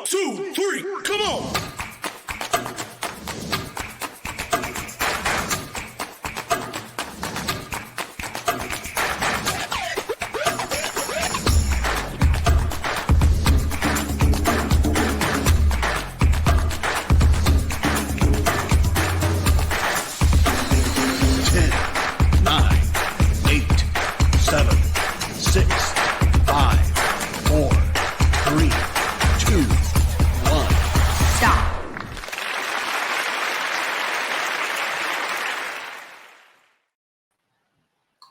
2, 3, come on!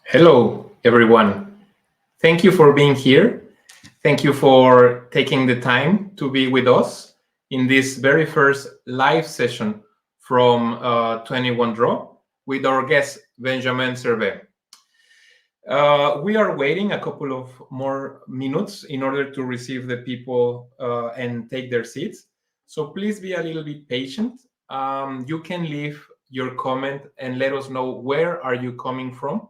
Hello, everyone. Thank you for being here. Thank you for taking the time to be with us in this very first live session from 21 Draw with our guest, Benjamin Servet. We are waiting a couple of more minutes in order to receive the people and take their seats. So please be a little bit patient. You can leave your comment and let us know where are you coming from,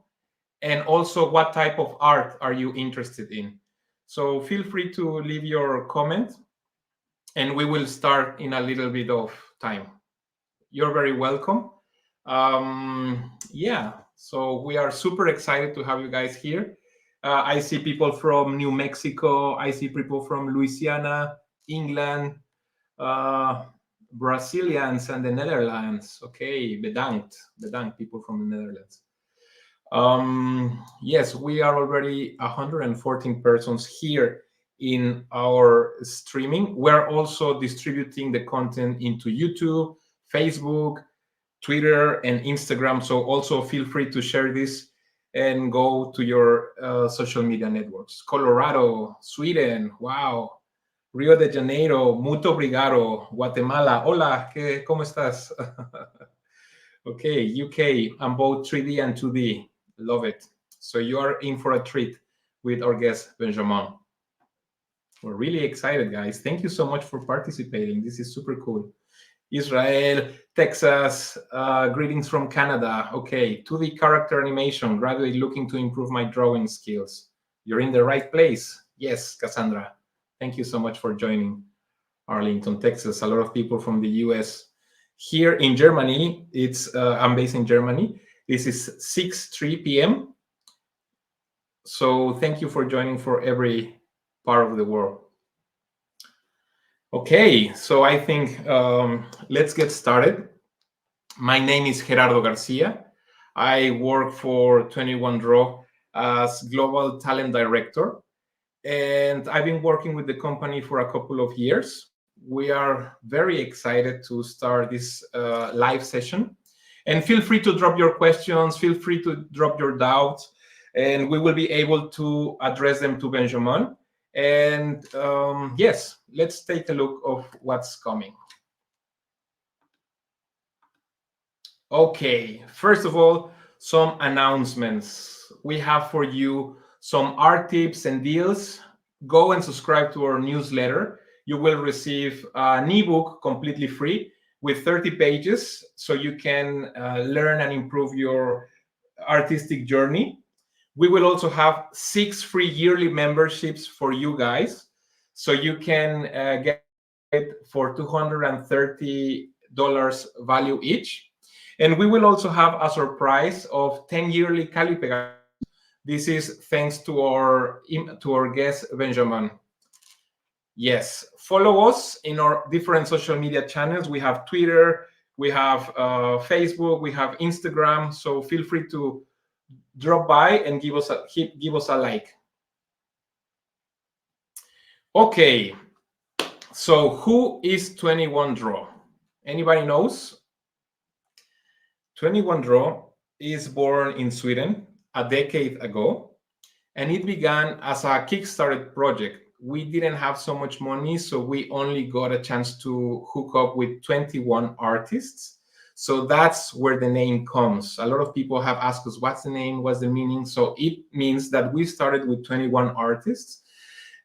and also what type of art are you interested in. So feel free to leave your comment and we will start in a little bit of time. You're very welcome. So we are super excited to have you guys here. I see people from New Mexico. I see people from Louisiana, England, Brazilians, and the Netherlands. Okay, bedankt, people from the Netherlands. Yes, we are already 114 persons here in our streaming. We're also distributing the content into YouTube, Facebook, Twitter, and Instagram. So also feel free to share this and go to your social media networks. Colorado, Sweden, wow. Rio de Janeiro, muito obrigado. Guatemala, hola, ¿cómo estás? Okay, UK, I'm both 3D and 2D. Love it. So you are in for a treat with our guest, Benjamin. We're really excited, guys. Thank you so much for participating. This is super cool. Israel, Texas, greetings from Canada. Okay, 2D character animation, gradually looking to improve my drawing skills. You're in the right place. Yes, Cassandra. Thank you so much for joining Arlington, Texas. A lot of people from the US. Here in Germany, I'm based in Germany. This is 6:03 p.m. So thank you for joining for every part of the world. Okay, so I think let's get started. My name is Gerardo Garcia. I work for 21 Draw as Global Talent Director, and I've been working with the company for a couple of years. We are very excited to start this live session. And feel free to drop your questions, feel free to drop your doubts, and we will be able to address them to Benjamin. And yes, let's take a look of what's coming. Okay, first of all, some announcements. We have for you some art tips and deals. Go and subscribe to our newsletter. You will receive an ebook completely free with 30 pages, so you can learn and improve your artistic journey. We will also have 6 free yearly memberships for you guys, so you can get it for $230 value each. And we will also have a surprise of 10 yearly Calipe. This is thanks to our guest, Benjamin. Yes, follow us in our different social media channels. We have Twitter, we have Facebook, we have Instagram. So feel free to drop by and give us a like. Okay, so who is 21 Draw? Anybody knows? 21 Draw is born in Sweden a decade ago, and it began as a Kickstarter project. We didn't have so much money, so we only got a chance to hook up with 21 artists. So that's where the name comes. A lot of people have asked us, what's the name, what's the meaning? So it means that we started with 21 artists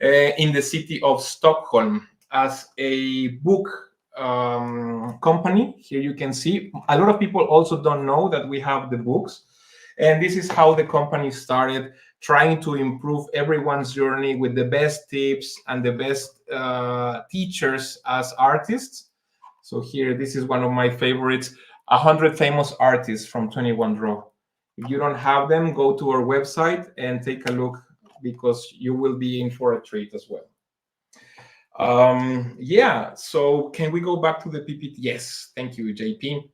in the city of Stockholm as a book company. Here you can see. A lot of people also don't know that we have the books. And this is how the company started. trying to improve everyone's journey with the best tips and the best teachers as artists. So here, this is one of my favorites: 100 famous artists from 21 Draw. If you don't have them, go to our website and take a look, because you will be in for a treat as well. Yeah, so can we go back to the PPT? Yes, thank you, JP.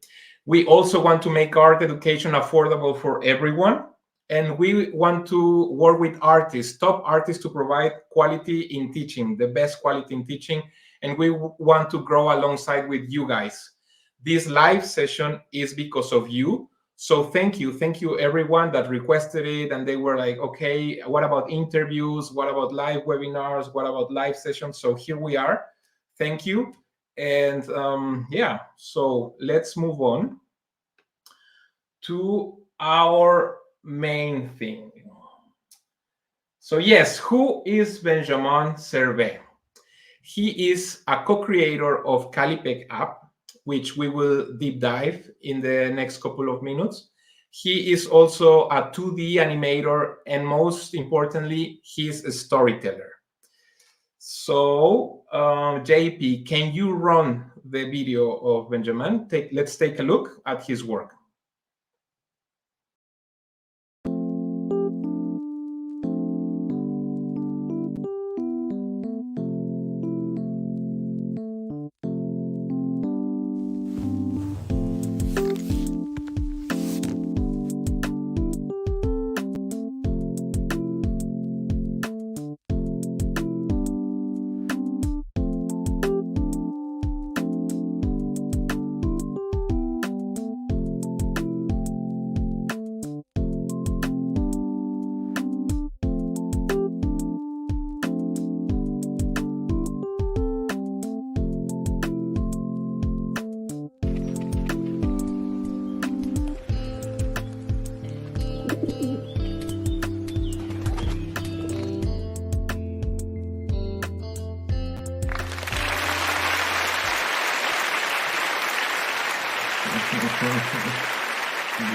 We also want to make art education affordable for everyone, and we want to work with artists, top artists, to provide quality in teaching, the best quality in teaching, and we want to grow alongside with you guys. This live session is because of you. So thank you everyone that requested it, and they were like, okay, what about interviews? What about live webinars? What about live sessions? So here we are. Thank you. And yeah, so let's move on to our main thing. So yes, who is Benjamin Servet? He is a co-creator of Calipe app, which we will deep dive in the next couple of minutes. He is also a 2D animator, and most importantly, he's a storyteller. So, JP, can you run the video of Benjamin? Let's take a look at his work.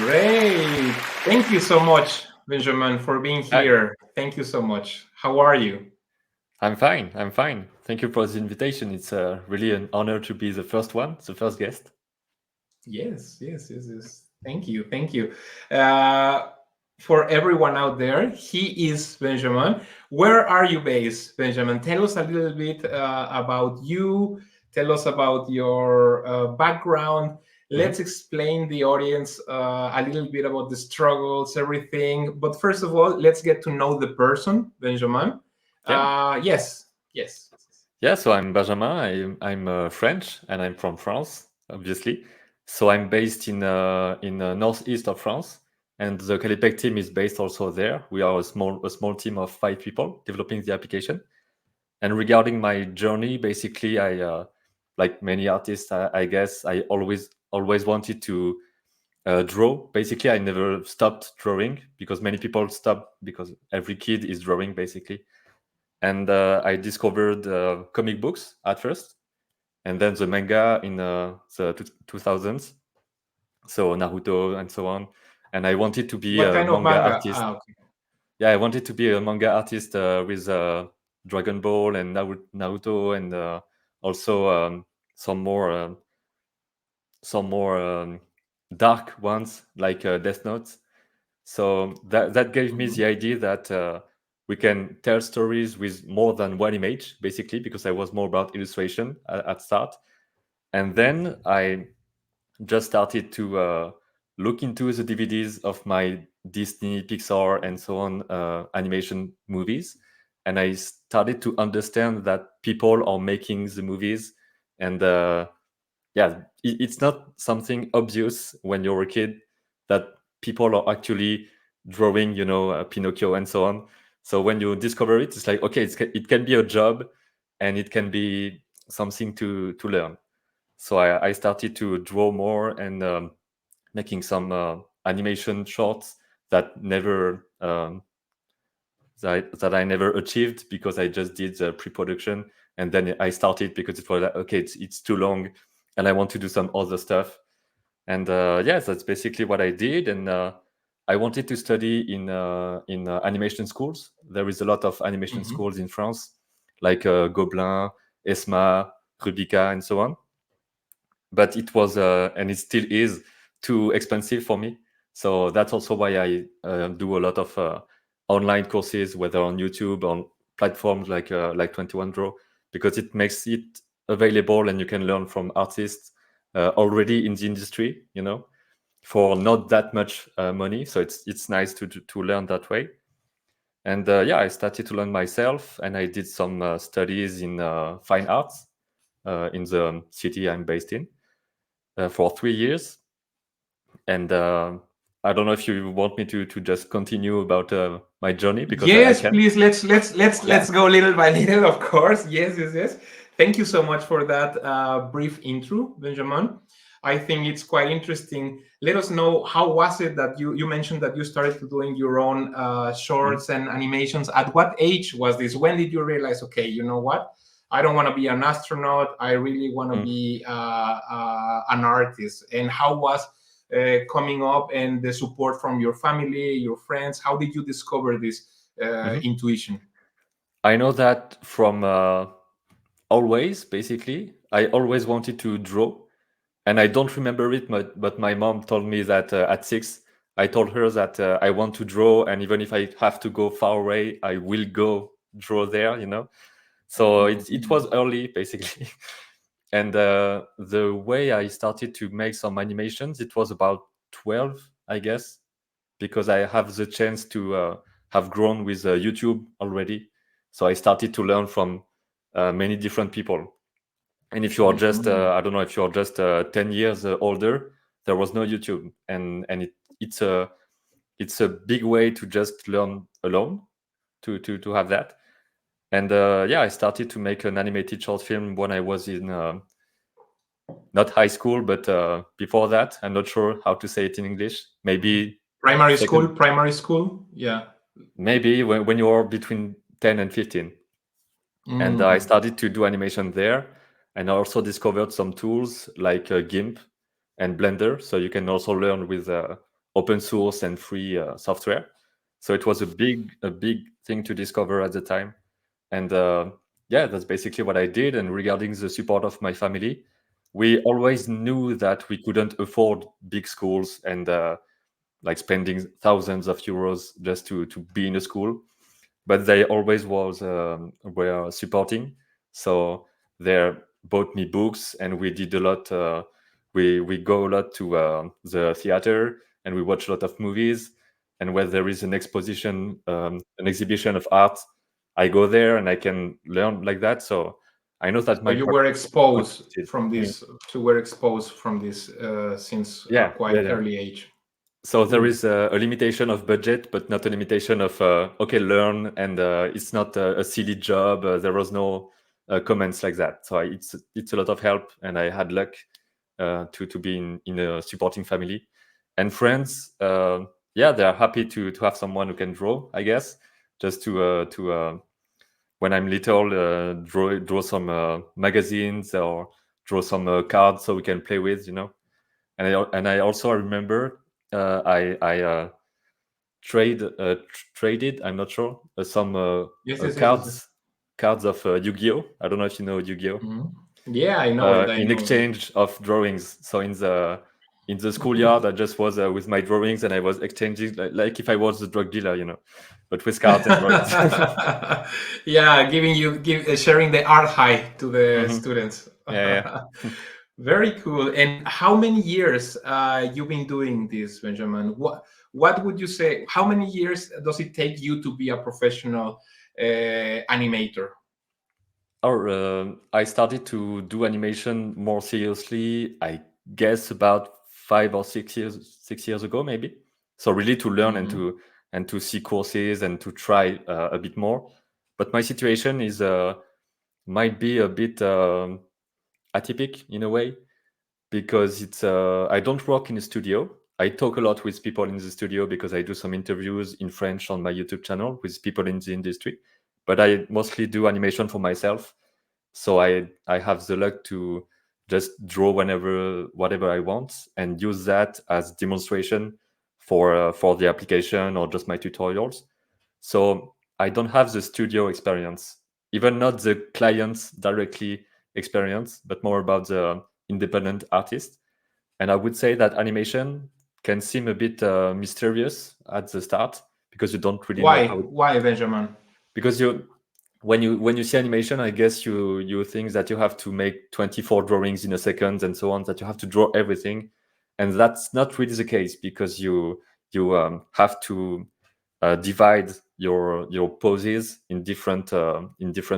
Great. Thank you so much, Benjamin, for being here. Thank you so much. How are you? I'm fine. I'm fine. Thank you for the invitation. It's really an honor to be the first one, the first guest. Yes. Thank you. For everyone out there, he is Benjamin. Where are you based, Benjamin? Tell us a little bit about you. Tell us about your background. Let's explain the audience a little bit about the struggles, everything. But first of all, let's get to know the person, Benjamin. Yes. Yeah, so I'm Benjamin. I'm French, and I'm from France, obviously. So I'm based in northeast of France, and the Calipe team is based also there. We are a small team of 5 people developing the application. And regarding my journey, basically, I like many artists, I guess, I always wanted to draw. Basically, I never stopped drawing, because many people stop, because every kid is drawing basically. And I discovered comic books at first, and then the manga in the 2000s, so Naruto and so on. And I wanted to be What a kind of manga manga? artist. Okay. Yeah, I wanted to be a manga artist with Dragon Ball and Naruto, and also some more dark ones like Death Note. So that gave me the idea that we can tell stories with more than one image, basically, because I was more about illustration at start. And then I just started to look into the DVDs of my Disney, Pixar, and so on animation movies. And I started to understand that people are making the movies. And yeah, it's not something obvious when you're a kid that people are actually drawing, Pinocchio and so on. So when you discover it, it's like, okay, it can be a job, and it can be something to learn. So I started to draw more, and making some animation shorts that never that I never achieved, because I just did the pre-production, and then I started because it was like, okay, it's too long, and I want to do some other stuff. And yes, that's basically what I did. And I wanted to study in animation schools. There is a lot of animation Mhm. schools in France, like Gobelin, ESMA, Rubica, and so on. But it was and it still is too expensive for me. So that's also why I do a lot of online courses, whether on YouTube, on platforms like 21 Draw, because it makes it available and you can learn from artists already in the industry, for not that much money. So it's nice to learn that way. And yeah, I started to learn myself, and I did some studies in fine arts in the city I'm based in for 3 years. And I don't know if you want me to just continue about my journey, because I Yes, can. please. Let's Yeah. go little by little. Of course. Yes, yes, yes. Thank you so much for that brief intro, Benjamin. I think it's quite interesting. Let us know, how was it that you mentioned that you started to doing your own Mhm. shorts and animations. At what age was this? When did you realize, okay, you know what? I don't want to be an astronaut. I really want to Mm. be an artist. And how was coming up, and the support from your family, your friends? How did you discover this Mhm. intuition? I know that from always, basically. I always wanted to draw, and I don't remember it, but my mom told me that at 6, I told her that I want to draw, and even if I have to go far away, I will go draw there. So it was early, basically. And the way I started to make some animations, it was about 12, I guess, because I have the chance to have grown with YouTube already. So I started to learn from many different people. And if you are just, Mhm. I don't know, if you are just 10 years older, there was no YouTube, and it's a big way to just learn alone, to have that. And yeah, I started to make an animated short film when I was in not high school, but before that. I'm not sure how to say it in English. Maybe Primary school, second, primary school. Yeah. maybe when you are between 10 and 15. And I Mm. started to do animation there. And I also discovered some tools like GIMP and Blender. So you can also learn with open source and free software. So it was a big thing to discover at the time. And yeah, that's basically what I did. And regarding the support of my family, we always knew that we couldn't afford big schools and like spending thousands of euros just to be in a school, but they always were supporting. So they bought me books, and we did a lot. We go a lot to the theater, and we watch a lot of movies. And when there is an an exhibition of art, I go there and I can learn like that. So I know that So my you parents were exposed contributed. from Mm. this. You were exposed from this since a Yeah, yeah, quite yeah. early age. So there Cool. is a limitation of budget, but not a limitation of okay, learn, and it's not a silly job. There was no comments like that. So it's a lot of help, and I had luck to be in a supporting family and friends. Yeah, they are happy to have someone who can draw. I guess just to when I'm little, draw some magazines or draw some cards so we can play with. And I also remember I traded. I'm not sure some Yes, yes, yes, yes, yes. cards of Yu-Gi-Oh. I don't know if you know Yu-Gi-Oh. Mhm. Yeah, I know it. I In know it. exchange of drawings. So in the schoolyard, I just was with my drawings, and I was exchanging like if I was the drug dealer, but with cards and drawings. Yeah, sharing the art high to the Hmm. students. Yeah, yeah. Very cool. And how many years you've been doing this, Benjamin? What would you say? How many years does it take you to be a professional animator? Or I started to do animation more seriously, I guess about 5 or 6 years ago, maybe. So really to learn and Mhm. to see courses and to try a bit more. But my situation is might be a bit atypic in a way, because it's I don't work in a studio. I talk a lot with people in the studio because I do some interviews in French on my YouTube channel with people in the industry. But I mostly do animation for myself, so I have the luck to just draw whatever I want and use that as demonstration for the application or just my tutorials. So I don't have the studio experience, even not the clients directly experience, but more about the independent artist. And I would say that animation can seem a bit mysterious at the start because you don't really know how. Why, Benjamin? Because when you see animation, I guess you think that you have to make 24 drawings in a second and so on, that you have to draw everything, and that's not really the case because you have to divide your poses in different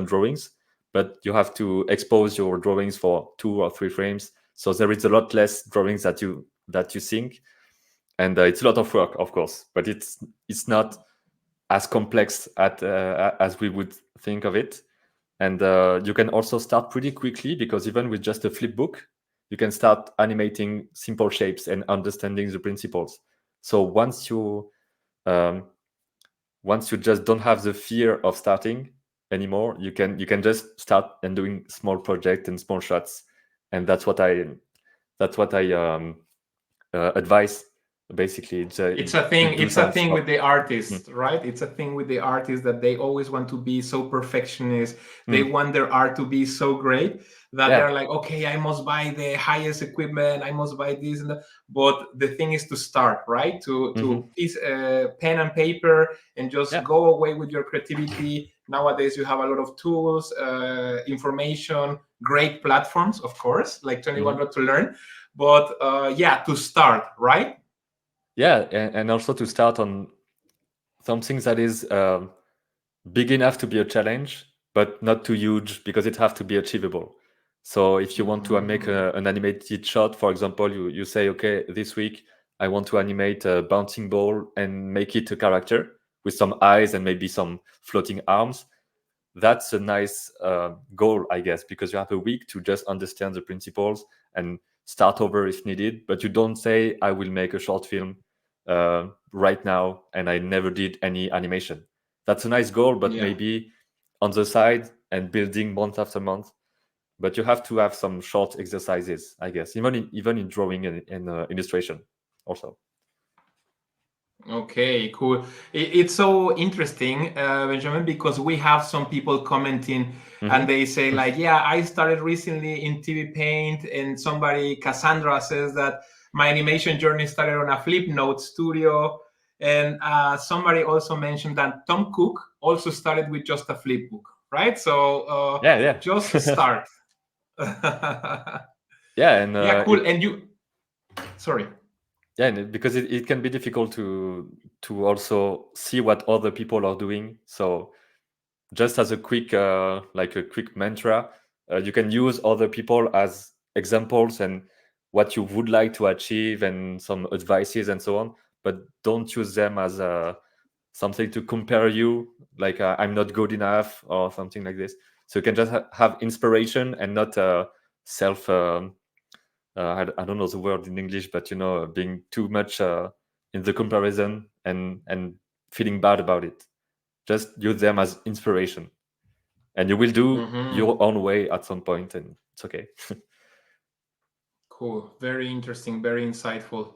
drawings, but you have to expose your drawings for 2 or 3 frames, so there is a lot less drawings that you think, and it's a lot of work, of course, but it's not as complex as we would think of it. And you can also start pretty quickly because even with just a flip book, you can start animating simple shapes and understanding the principles. So once you just don't have the fear of starting anymore, you can just start and doing small projects and small shots, and that's what I advise. Basically, It's a to thing. do It's a some thing small. with the artists, right? It's a thing with the artists that they always want to be so perfectionist. They want their art to be so great that Yeah. they're like, okay, I must buy the highest equipment. I must buy this and that. But the thing is to start, right? To piece pen and paper and just Yeah. go away with your creativity. Nowadays, you have a lot of tools, information, great platforms, of course, like 21 to learn. But yeah, to start, right? Yeah, and also to start on something that is big enough to be a challenge, but not too huge because it has to be achievable. So if you want to make an animated shot, for example, you say, okay, this week I want to animate a bouncing ball and make it a character with some eyes and maybe some floating arms. That's a nice goal, I guess, because you have a week to just understand the principles and start over if needed. But you don't say, I will make a short film right now and I never did any animation. That's a nice goal, but Yeah. maybe on the side and building month after month. But you have to have some short exercises, I guess, even in drawing and illustration also. Okay, cool. It's so interesting, Benjamin, because we have some people commenting and they say, like, yeah, I started recently in TV Paint, and somebody, Cassandra, says that my animation journey started on a Flipnote studio. And somebody also mentioned that Tom Cook also started with just a flip book, right? So Yeah. just start. Yeah, and Yeah, cool. And you, sorry. yeah, and because it can be difficult to also see what other people are doing. So just as a quick like a quick mantra, you can use other people as examples and what you would like to achieve and some advices and so on, but don't use them as something to compare you, like I'm not good enough or something like this. So you can just have inspiration and not self I don't know the word in English, but being too much in the comparison and feeling bad about it. Just use them as inspiration, and you will do your own way at some point, and it's okay. Cool. Very interesting. Very insightful.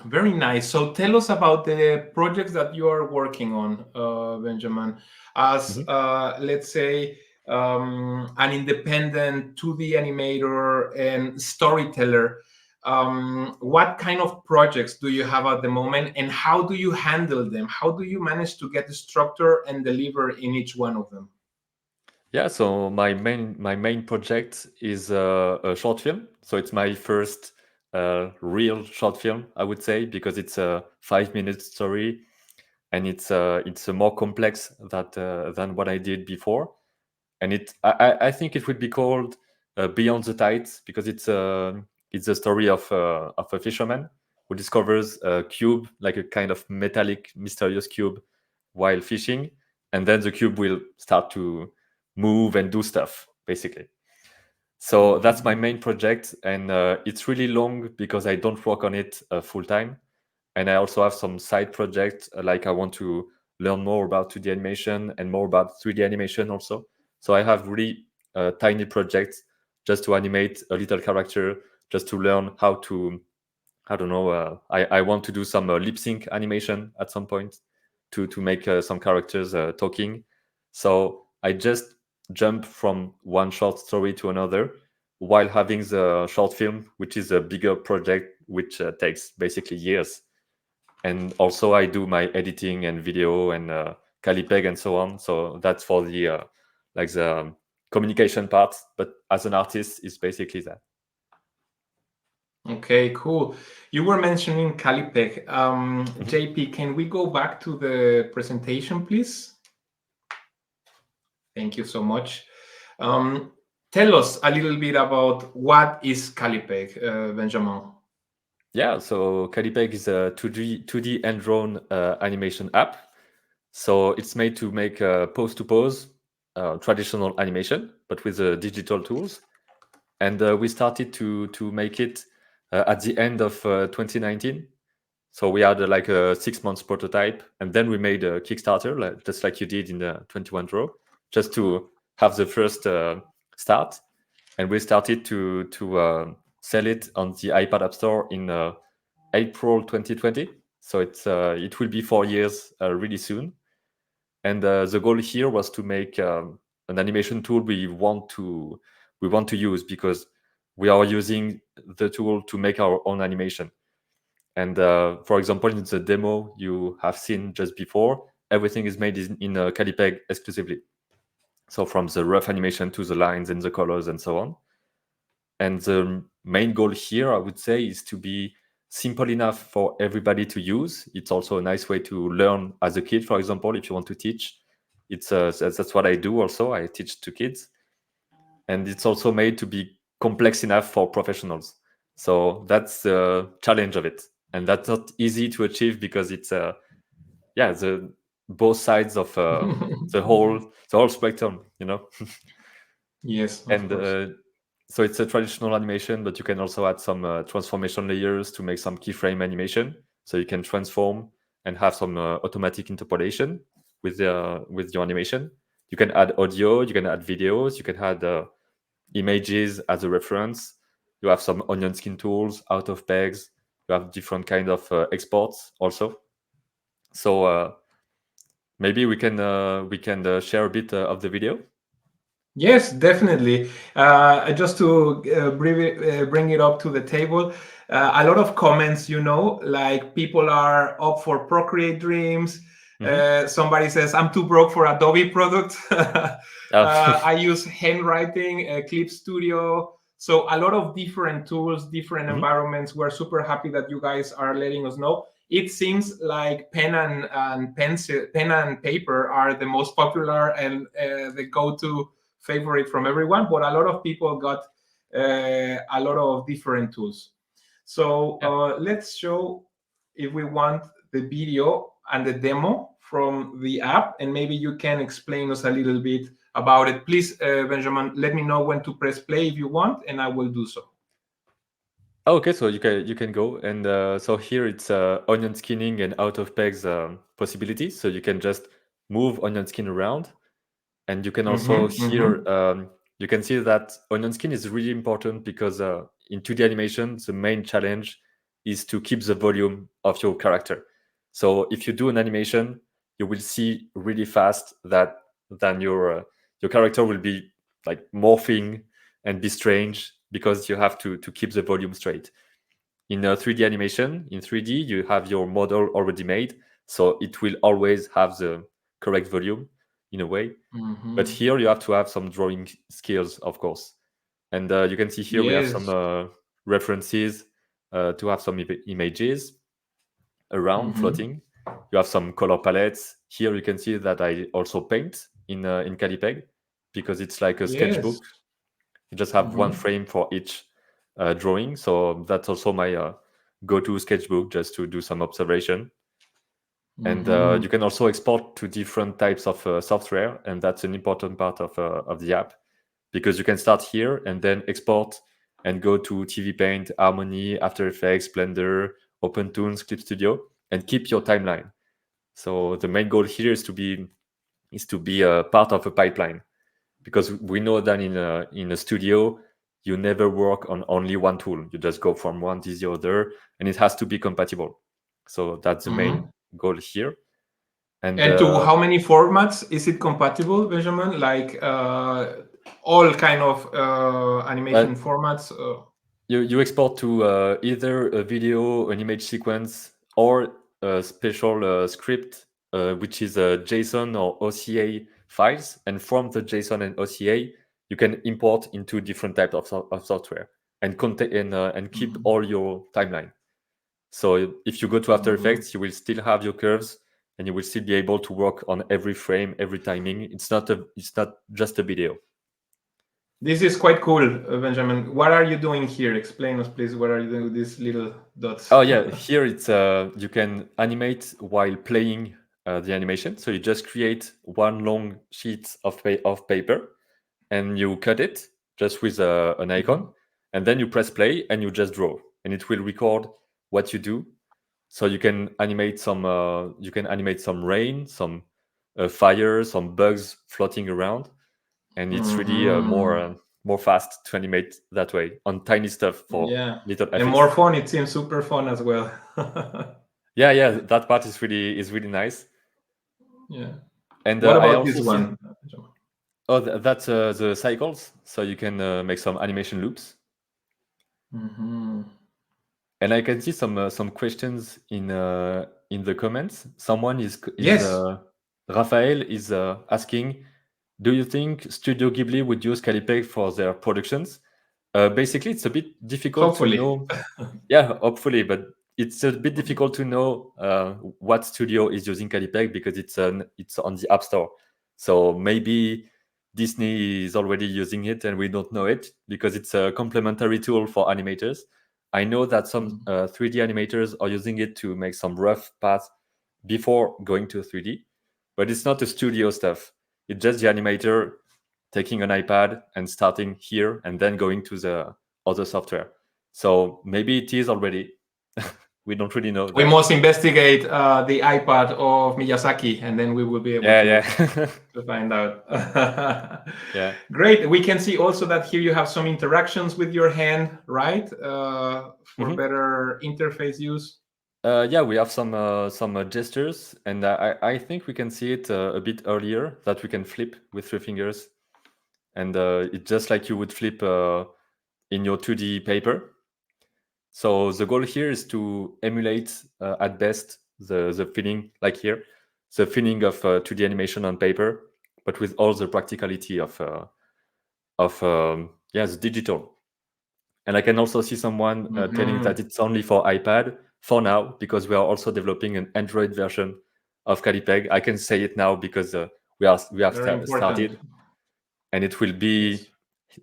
Very nice. So tell us about the projects that you are working on, Benjamin. As let's say an independent 2D animator and storyteller, what kind of projects do you have at the moment, and how do you handle them? How do you manage to get the structure and deliver in each one of them? Yeah, so my main project is a short film. So it's my first real short film, I would say, because it's a 5 minute story, and it's more complex than what I did before. And I think it would be called Beyond the Tides, because it's a story of a fisherman who discovers a cube, like a kind of metallic, mysterious cube, while fishing, and then the cube will start to move and do stuff, basically. So that's my main project, and it's really long because I don't work on it full time, and I also have some side projects, like I want to learn more about 2D animation and more about 3D animation also. So I have really tiny projects just to animate a little character, just to learn I don't know. I want to do some lip sync animation at some point to make some characters talking. So I just jump from one short story to another while having the short film, which is a bigger project, which takes basically years. And also I do my editing and video and Calipe and so on. So that's for the like the communication part. But as an artist, it's basically that. Okay, cool. You were mentioning Calipe. Mhm. JP, can we go back to the presentation, please? Thank you so much. Um, Tell us a little bit about what is Calipe, Benjamin. Yeah, so Calipeg is a 2D and drone animation app. So it's made to make pose to pose traditional animation, but with digital tools. And we started to make it at the end of 2019. So we had like a 6 months prototype, and then we made a Kickstarter, just like you did in the 21 Draw, just to have the first start. And we started to sell it on the iPad App Store in April 2020. So it will be 4 years really soon. And the goal here was to make an animation tool we want to use, because we are using the tool to make our own animation. And for example, in the demo you have seen just before, everything is made in Calipeg exclusively. So from the rough animation to the lines and the colors and so on. And the main goal here, I would say, is to be simple enough for everybody to use. It's also a nice way to learn as a kid, for example, if you want to teach. That's what I do also. I teach to kids. And it's also made to be complex enough for professionals. So that's the challenge of it. And that's not easy to achieve, because it's the both sides of the whole spectrum, Yes, of and course. so it's a traditional animation, but you can also add some transformation layers to make some keyframe animation. So you can transform and have some automatic interpolation with your animation. You can add audio, you can add videos, you can add images as a reference. You have some onion skin tools, out of pegs. You have different kind of exports also. So maybe we can share a bit of the video. Yes, definitely. Just to bring it up to the table, a lot of comments, like people are up for Procreate Dreams. Hmm. Somebody says, I'm too broke for Adobe product. Uh, I use handwriting, Clip Studio. So a lot of different tools, different mhm. environments. We're super happy that you guys are letting us know. It seems like pen and paper are the most popular and the go-to favorite from everyone, but a lot of people got a lot of different tools. So Yeah. let's show, if we want, the video and the demo from the app, and maybe you can explain us a little bit about it. Please, Benjamin, let me know when to press play if you want, and I will do so. Oh, okay, so you can go, and so here it's onion skinning and out of pegs possibilities. So you can just move onion skin around, and you can also Mm-hmm, here mm-hmm. you can see that onion skin is really important, because in 2D animation the main challenge is to keep the volume of your character. So if you do an animation, you will see really fast that then your character will be like morphing and be strange, because you have to keep the volume straight. In a 3D animation, in 3D, you have your model already made, so it will always have the correct volume in a way. But Mm-hmm. here you have to have some drawing skills, of course. And you can see here we have some Yes. references to have some images around Mm-hmm. floating. You have some color palettes. Here you can see that I also paint in Calipeg, because it's like a Yes. sketchbook. You just have one Mm-hmm. frame for each drawing. So that's also my go-to sketchbook, just to do some observation. And Mm-hmm. you can also export to different types of software, and that's an important part of the app, because you can start here and then export and go to TV Paint, Harmony, After Effects, Blender, OpenToonz, Clip Studio, and keep your timeline. So the main goal here is to be a part of a pipeline, because we know that in a studio you never work on only one tool. You just go from one to the other, and it has to be compatible. So that's the main goal here. And to how many formats is it compatible, Benjamin? Like all kind of animation formats? You export to either a video, an image sequence, or a special script, which is a JSON or OCA files. And from the JSON and OCA, you can import into different types of software and keep all your timeline. So if you go to After Effects, you will still have your curves, and you will still be able to work on every frame, every timing. It's not just a video. This is quite cool, Benjamin. What are you doing here? Explain us, please. What are you doing with these little dots? Oh yeah, here it's you can animate while playing the animation. So you just create one long sheet of paper, and you cut it just with an icon, and then you press play and you just draw, and it will record what you do. So you can animate some rain, some fire, some bugs floating around, and it's really more fast to animate that way on tiny stuff for little effects. And more fun. It seems super fun as well. yeah, that part is really nice. Yeah. And what about this one? Oh, that's the cycles. So you can make some animation loops. And I can see some questions in the comments. Someone is Raphael is asking, do you think Studio Ghibli would use Calipe for their productions? Basically, it's a bit difficult to know. Yeah, hopefully, but it's a bit difficult to know what studio is using Calipe because it's on the App Store. So maybe Disney is already using it and we don't know it because it's a complementary tool for animators. I know that some 3D animators are using it to make some rough paths before going to 3D, but it's not the studio stuff. It's just the animator taking an iPad and starting here and then going to the other software. So maybe it is already. We don't really know. We must investigate the iPad of Miyazaki, and then we will be able to find out. Yeah. Great. We can see also that here you have some interactions with your hand, right? For better interface use. Yeah, we have some gestures, and I think we can see it a bit earlier that we can flip with 3 fingers, and it's just like you would flip in your 2D paper. So the goal here is to emulate at best the feeling, like here, the feeling of 2D animation on paper, but with all the practicality of the digital. And I can also see someone telling that it's only for iPad for now, because we are also developing an Android version of Calipe. I can say it now because we have started, and it will be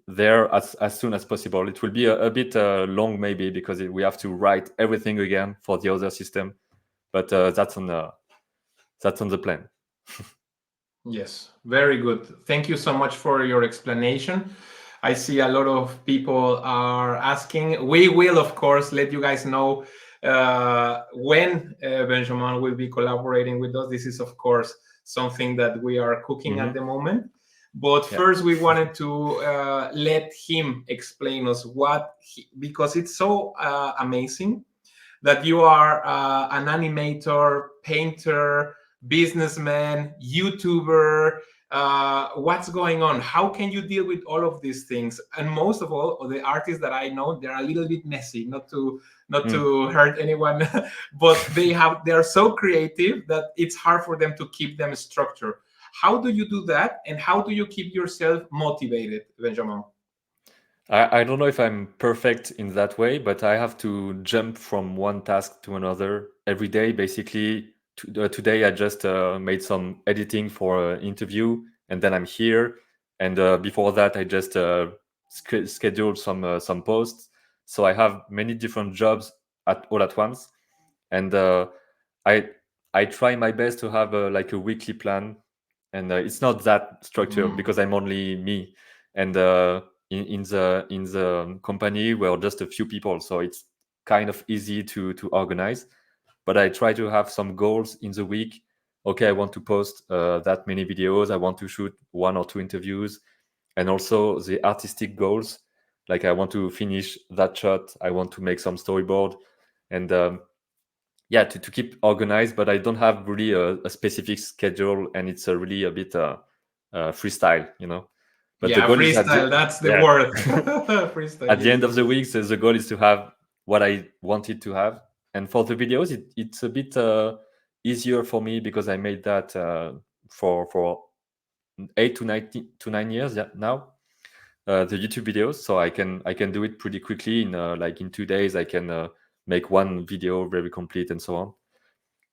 there as soon as possible. It will be a bit long maybe because we have to write everything again for the other system, but that's on the plan. Yes, very good. Thank you so much for your explanation. I see a lot of people are asking. We will, of course, let you guys know when Benjamin will be collaborating with us. This is, of course, something that we are cooking at the moment. But first, we wanted to let him explain us because it's so amazing that you are an animator, painter, businessman, YouTuber. What's going on? How can you deal with all of these things? And most of all, the artists that I know, they're a little bit messy, not to hurt anyone, but they are so creative that it's hard for them to keep them structured. How do you do that? And how do you keep yourself motivated, Benjamin? I don't know if I'm perfect in that way, but I have to jump from one task to another every day. Basically, today I just made some editing for an interview, and then I'm here. And before that, I just scheduled some posts. So I have many different jobs all at once, and I try my best to have like a weekly plan. And it's not that structured because I'm only me, and in the company we're just a few people, so it's kind of easy to organize. But I try to have some goals in the week. Okay, I want to post that many videos. I want to shoot 1 or 2 interviews, and also the artistic goals. Like I want to finish that shot, I want to make some storyboard, and yeah, to keep organized. But I don't have really a specific schedule, and it's really a bit freestyle, you know. But the Yeah, goal is at freestyle, that's the yeah word. Freestyle, at the yes. end of the week, the goal is to have what I wanted to have. And for the videos, it's a bit easier for me because I made that for 8 to 9 years now. The YouTube videos, so I can do it pretty quickly in like in 2 days. I can make one video very complete and so on.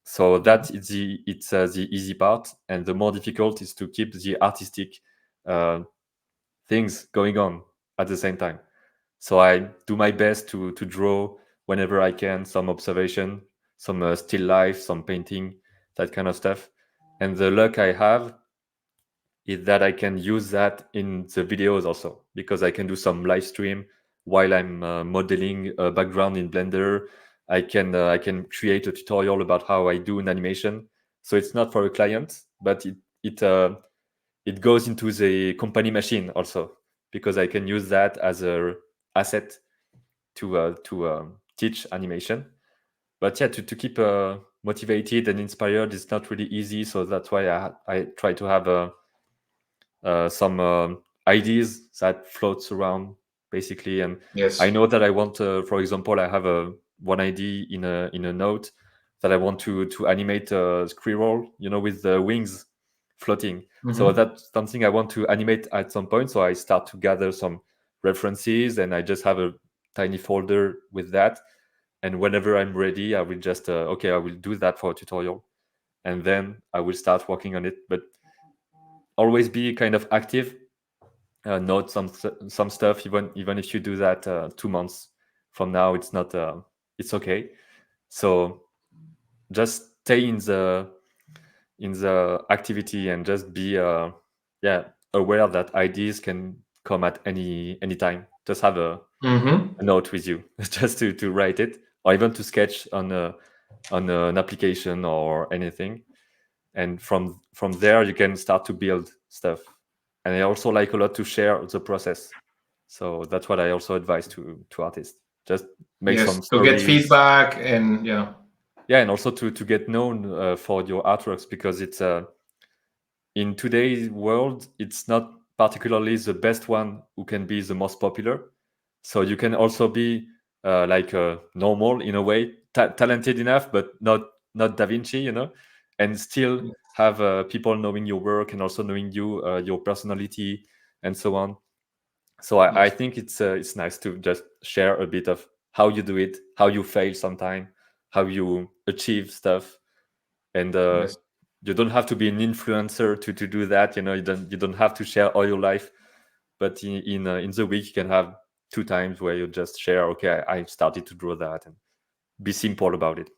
So that is the easy part, and the more difficult is to keep the artistic uh, things going on at the same time. So I do my best to draw whenever I can, some observation, some still life, some painting, that kind of stuff. And the luck I have is that I can use that in the videos also, because I can do some live stream while I'm modeling a background in Blender. I can create a tutorial about how I do an animation. So it's not for a client, but it goes into the company machine also, because I can use that as a asset to teach animation. But yeah, to keep motivated and inspired is not really easy. So that's why I try to have some ideas that floats around basically. And I Yes. know that I want, for example, I have a one idea in a note that I want to animate a squirrel, with the wings floating. So Hmm. that's something I want to animate at some point. So I start to gather some references, and I just have a tiny folder with that. And whenever I'm ready, I will just okay, I will do that for a tutorial, and then I will start working on it. But always be kind of active. Note some stuff, even if you do that 2 months from now, it's not it's okay. So just stay in the activity, and just be yeah, aware that ideas can come at any time. Just have Hmm. a note with you just to write it, or even to sketch on an application or anything. And from there you can start to build stuff. And I also like a lot to share the process. So that's what I also advise to artists. Just make Yes, some to get stories. feedback and yeah. Yeah, and also to get known for your artworks, because it's in today's world, it's not particularly the best one who can be the most popular. So you can also be like normal in a way, talented enough, but not Da Vinci, and still have people knowing your work, and also knowing you, your personality, and so on. So I Yes. think it's nice to just share a bit of how you do it, how you fail sometime, how you achieve stuff. And Yes. you don't have to be an influencer to do that. You don't have to share all your life. But in the week, you can have 2 times where you just share, okay, I started to draw that, and be simple about it.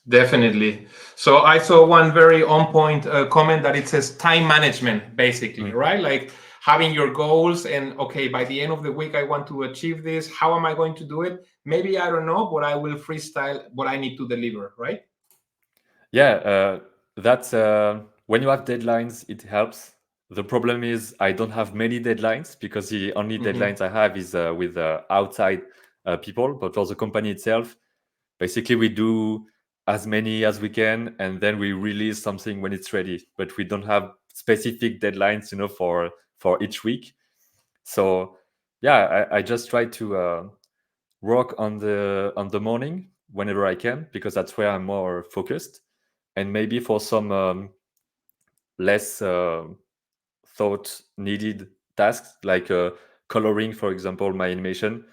Definitely. So I saw one very on point comment that it says time management, basically, Mm. right? Like having your goals and, okay, by the end of the week, I want to achieve this. How am I going to do it? Maybe I don't know, but I will freestyle what I need to deliver, right? Yeah, that's when you have deadlines, it helps. The problem is I don't have many deadlines, because the only Hmm. deadlines I have is with outside people. But for the company itself, basically we do as many as we can, and then we release something when it's ready. But we don't have specific deadlines, for each week. So yeah, I just try to work on the morning whenever I can, because that's where I'm more focused. And maybe for some less thought needed tasks, like coloring, for example, my animation,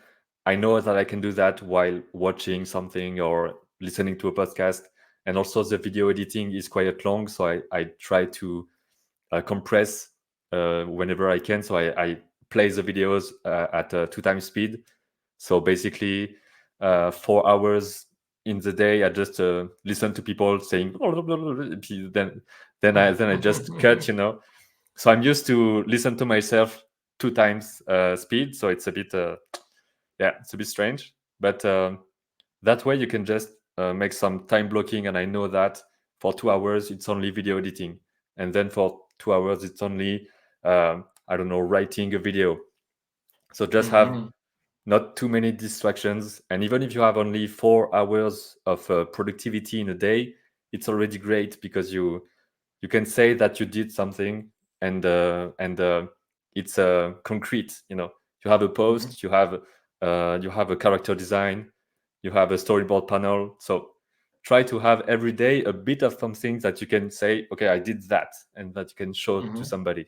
I know that I can do that while watching something or listening to a podcast. And also the video editing is quite long, so I try to compress whenever I can. So I play the videos at 2 times speed. So basically, 4 hours in the day, I just listen to people saying, then I just cut. So I'm used to listen to myself 2 times speed. So it's a bit, yeah, it's a bit strange. But that way you can just make some time blocking, and I know that for 2 hours it's only video editing, and then for 2 hours it's only I don't know, writing a video. So just have not too many distractions. And even if you have only 4 hours of productivity in a day, it's already great because you can say that you did something, and it's concrete. You have a post, you have a character design, you have a storyboard panel. So try to have every day a bit of something that you can say, okay, I did that, and that you can show to somebody.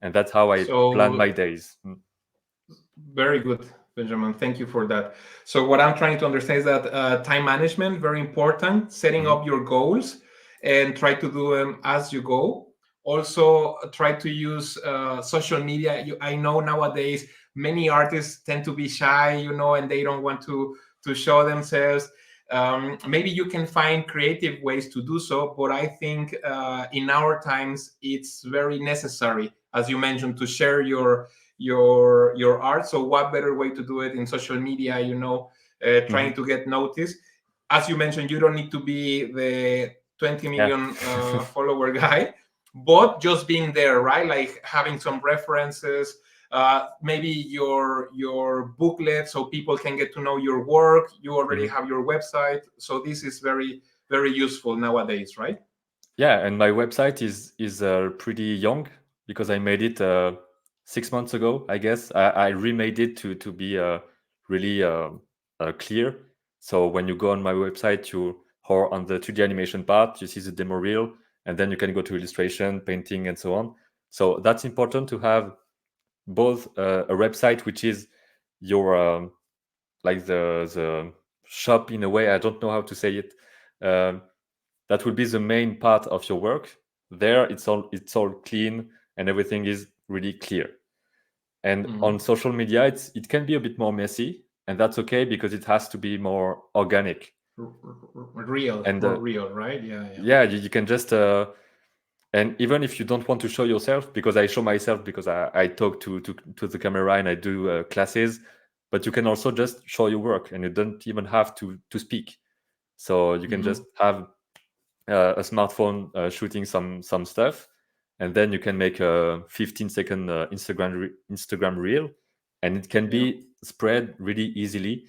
And that's how I plan my So days. very good, Benjamin. Thank you for that. So what I'm trying to understand is that time management, very important, setting up your goals and try to do them as you go. Also, try to use social media. I know nowadays many artists tend to be shy, and they don't want to show themselves. Maybe you can find creative ways to do so, but I think in our times it's very necessary, as you mentioned, to share your art. So what better way to do it in social media, trying to get noticed. As you mentioned, you don't need to be the 20 Yeah. million follower guy, but just being there, right? Like having some references, maybe your booklet, so people can get to know your work. You already have your website, so this is very, very useful nowadays, right? Yeah, and my website is pretty young because I made it 6 months ago, I guess. I remade it to be really clear. So when you go on my website, or on the 2D animation part, you see the demo reel, and then you can go to illustration, painting, and so on. So that's important to have both a website, which is your like the shop in a way. I don't know how to say it. Um, that will be the main part of your work. There, it's all clean and everything is really clear. And on social media, it can be a bit more messy, and that's okay because it has to be more organic. Real, And more real, right? Yeah. yeah, you can just and even if you don't want to show yourself, because I show myself because I talk to the camera and I do classes, but you can also just show your work and you don't even have to speak. So you can just have a smartphone shooting some stuff, and then you can make a 15-second Instagram reel, and it can Yeah. be spread really easily.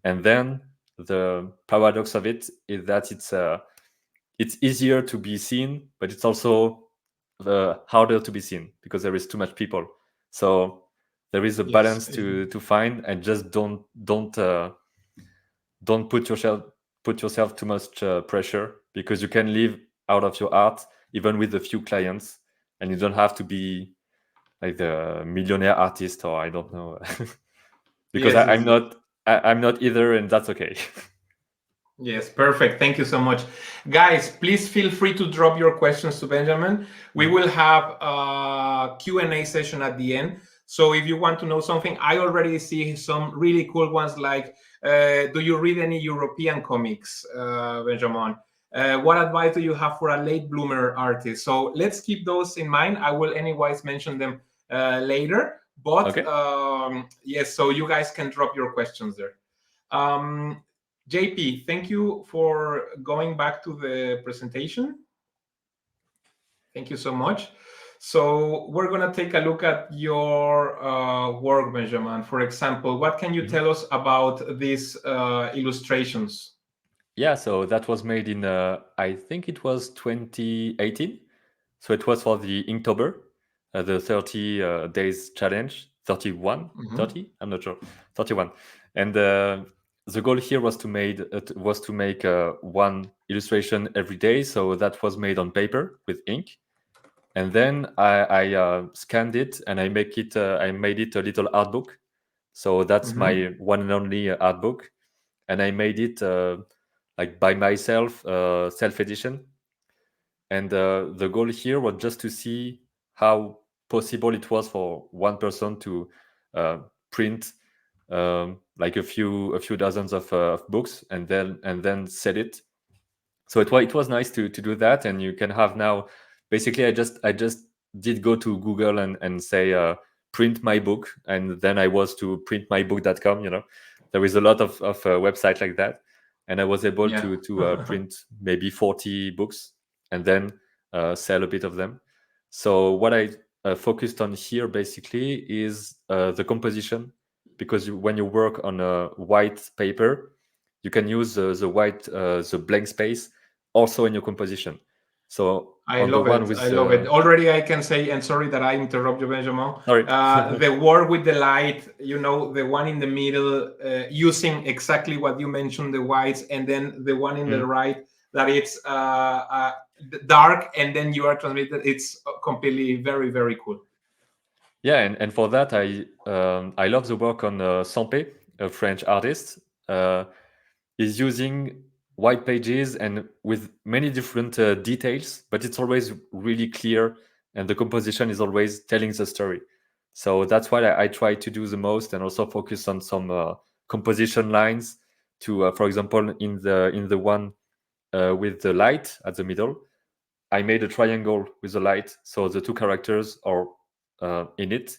And then the paradox of it is that it's easier to be seen, but it's also harder to be seen because there is too much people. So there is a Yes. balance to find, and just don't put yourself too much pressure, because you can live out of your art even with a few clients, and you don't have to be like the millionaire artist, or I don't know. Because Yes. I'm not. I'm not either, and that's okay. Yes, perfect. Thank you so much. Guys, please feel free to drop your questions to Benjamin. We will have a Q&A session at the end. So if you want to know something, I already see some really cool ones like, do you read any European comics, Benjamin? What advice do you have for a late bloomer artist? So let's keep those in mind. I will anyways mention them later. But Okay. yes, so you guys can drop your questions there. JP, thank you for going back to the presentation. Thank you so much. So we're going to take a look at your work, Benjamin. For example, what can you tell us about these illustrations? Yeah, so that was made in I think it was 2018. So it was for the Inktober, the 30 days challenge, 31, 30, I'm not sure, 31. And the goal here was to make one illustration every day. So that was made on paper with ink, and then I scanned it and I made it a little art book. So that's my one and only art book, and I made it like by myself, self edition. And the goal here was just to see how possible it was for one person to print like a few dozens of books, and then sell it. So it was nice to do that. And you can have now, basically, I just did go to Google and say print my book, and then I was to printmybook.com. There is a lot of websites like that, and I was able Yeah. to print maybe 40 books, and then sell a bit of them. So what I focused on here basically is the composition, because when you work on a white paper, you can use the white, the blank space also in your composition. So I on the love one it. with I love it. Already, I can say, and sorry that I interrupt you, Benjamin. sorry. The work with the light, the one in the middle, using exactly what you mentioned, the whites, and then the one in the right, that it's dark, and then you are transmitted. It's completely very, very cool. Yeah, and for that, I love the work on Sampé, a French artist. He's using white pages and with many different details, but it's always really clear, and the composition is always telling the story. So that's what I try to do the most, and also focus on some composition lines. To, for example, in the one with the light at the middle, I made a triangle with the light, so the two characters are in it,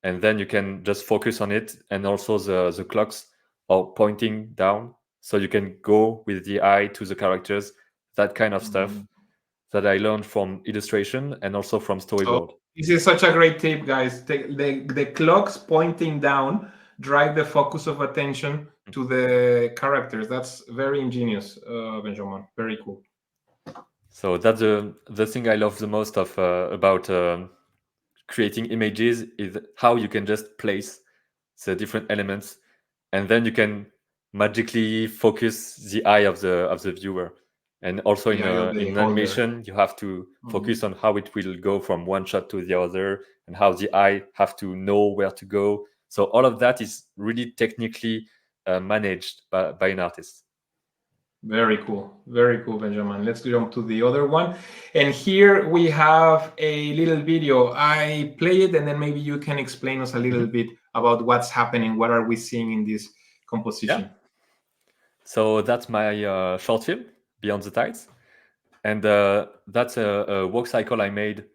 and then you can just focus on it, and also the clocks are pointing down, so you can go with the eye to the characters. That kind of stuff that I learned from illustration and also from storyboard. This is such a great tip, guys. The clocks pointing down drive the focus of attention to the characters. That's very ingenious, Benjamin. Very cool. So that's the thing I love the most of about creating images, is how you can just place the different elements, and then you can magically focus the eye of the viewer. And also in The in beholder. animation, you have to focus on how it will go from one shot to the other, and how the eye have to know where to go. So all of that is really technically managed by an artist. Very cool, Benjamin. Let's jump to the other one. And here we have a little video. I play it, and then maybe you can explain us a little bit about what's happening. What are we seeing in this composition? Yeah. So that's my short film, Beyond the Tides. And that's a walk cycle I made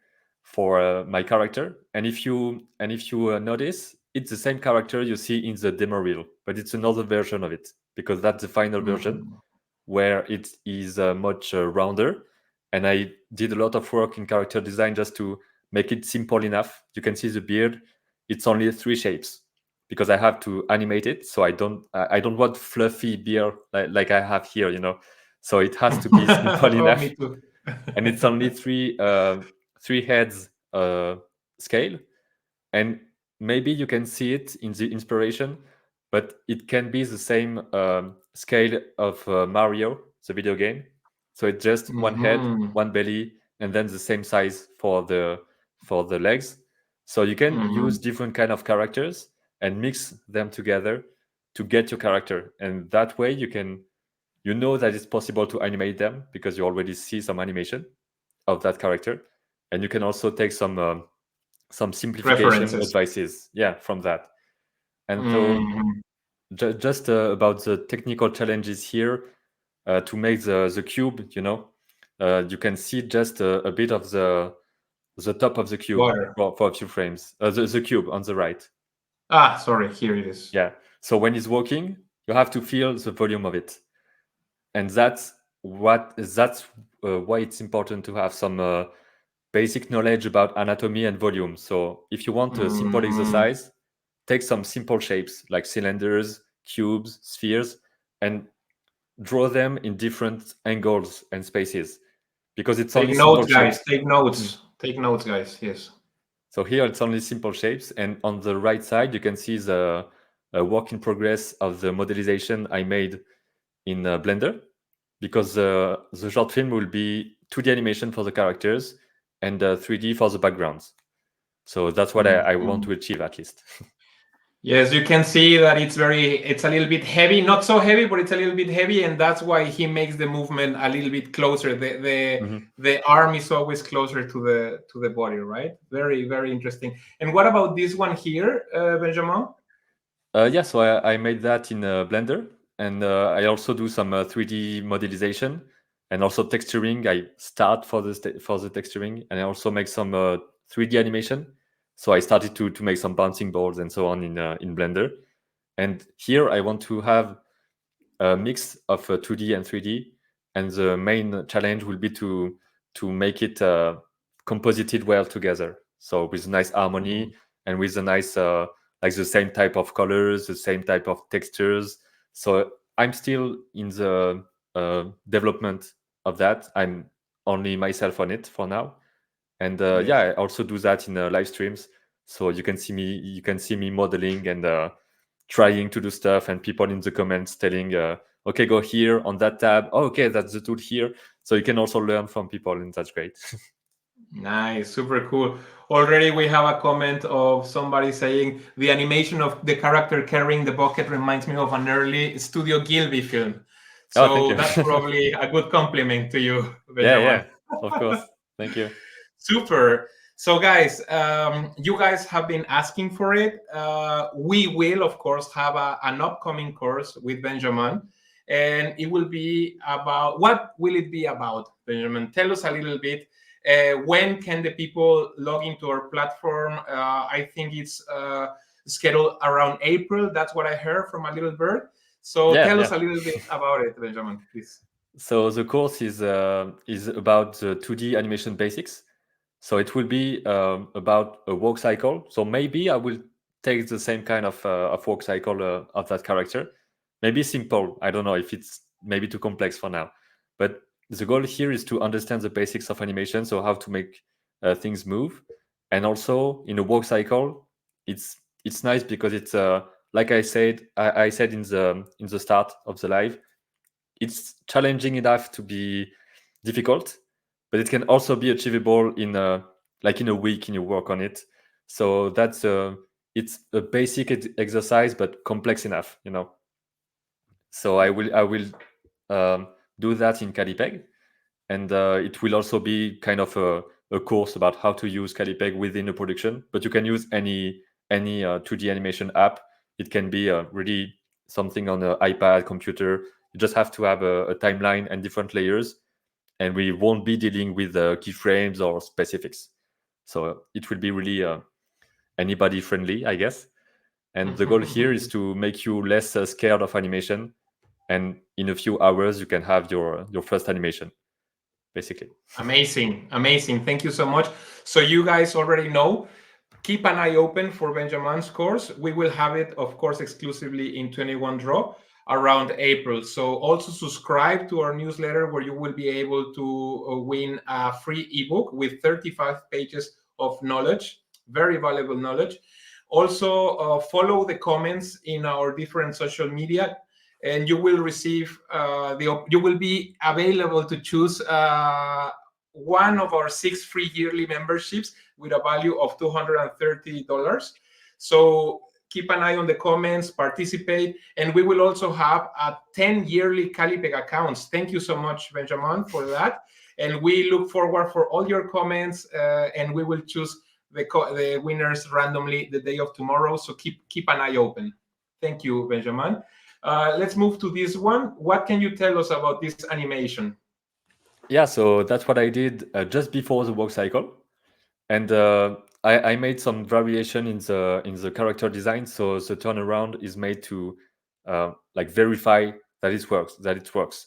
for my character. And if you notice, it's the same character you see in the demo reel, but it's another version of it, because that's the final version, where it is much rounder. And I did a lot of work in character design just to make it simple enough. You can see the beard; it's only 3 shapes, because I have to animate it. So I don't want fluffy beard like I have here, So it has to be simple enough. Me too. And it's only three heads scale, and maybe you can see it in the inspiration, but it can be the same scale of Mario, the video game. So it's just one head, one belly, and then the same size for the legs. So you can use different kind of characters and mix them together to get your character, and that way you know that it's possible to animate them, because you already see some animation of that character, and you can also take some simplification advices, from that. And so just about the technical challenges here, to make the cube, you can see just a bit of the top of the cube for a few frames. The cube on the right. Sorry, here it is. Yeah. So when it's walking, you have to feel the volume of it, and that's why it's important to have some basic knowledge about anatomy and volume. So if you want a simple exercise, take some simple shapes like cylinders, cubes, spheres, and draw them in different angles and spaces, because it's only simple shapes. Take notes. Take notes, guys. Yes. So here it's only simple shapes, and on the right side you can see the work in progress of the modelization I made in Blender, because the short film will be 2D animation for the characters and 3D for the backgrounds. So that's what I want to achieve, at least. Yes, you can see that it's a little bit heavy, not so heavy, but it's a little bit heavy, and that's why he makes the movement a little bit closer. The arm is always closer to the body, right? Very, very interesting. And what about this one here, Benjamin? Yeah, so I made that in Blender, and I also do some 3D modelization and also texturing. I start for the texturing, and I also make some 3D animation. So I started to make some bouncing balls and so on in Blender. And here I want to have a mix of 2D and 3D, and the main challenge will be to make it composited well together. So with nice harmony and with a nice like the same type of colors, the same type of textures. So I'm still in the development of that. I'm only myself on it for now, and Yes. yeah, I also do that in live streams. So you can see me modeling and trying to do stuff, and people in the comments telling, okay, go here on that tab. Oh, okay, that's the tool here. So you can also learn from people, and that's great. Nice, super cool. Already we have a comment of somebody saying the animation of the character carrying the bucket reminds me of an early Studio Gilby film. Oh, thank So you. that's probably a good compliment to you, Yeah, Benjamin. yeah, of course. Thank you. Super. So, guys, you guys have been asking for it. We will, of course, have an upcoming course with Benjamin, and it will be about what will it be about, Benjamin? Tell us a little bit. When can the people log into our platform? I think it's scheduled around April. That's what I heard from a little bird. So, Yeah, tell us yeah. a little bit about it, Benjamin, please. So the course is about the 2D animation basics. So it will be about a walk cycle. So maybe I will take the same kind of walk cycle of that character. Maybe simple. I don't know if it's maybe too complex for now. But the goal here is to understand the basics of animation, so how to make things move. And also in a walk cycle, it's nice because it's like I said in the start of the live, it's challenging enough to be difficult, but it can also be achievable in like in a week and you work on it. So that's it's a basic exercise but complex enough, you know. So I will do that in Calipe, and it will also be kind of a course about how to use Calipe within a production. But you can use any 2D animation app. It can be really something on an iPad, computer. You just have to have a timeline and different layers, and we won't be dealing with keyframes or specifics. So it will be really anybody friendly, I guess. And the goal here is to make you less scared of animation, and in a few hours you can have your first animation, basically. Amazing, amazing. Thank you so much. So you guys already know, keep an eye open for Benjamin's course. We will have it, of course, exclusively in 21 Draw around April. So also subscribe to our newsletter where you will be able to win a free ebook with 35 pages of knowledge, very valuable knowledge. Also, follow the comments in our different social media, and you will receive you will be available to choose one of our 6 free yearly memberships with a value of $230. So keep an eye on the comments, participate, and we will also have a 10 yearly Calipe accounts. Thank you so much, Benjamin, for that. And we look forward for all your comments, and we will choose the winners randomly the day of tomorrow. So keep an eye open. Thank you, Benjamin. Let's move to this one. What can you tell us about this animation? Yeah, so that's what I did just before the walk cycle, and I made some variation in the character design. So the turnaround is made to like verify that it works,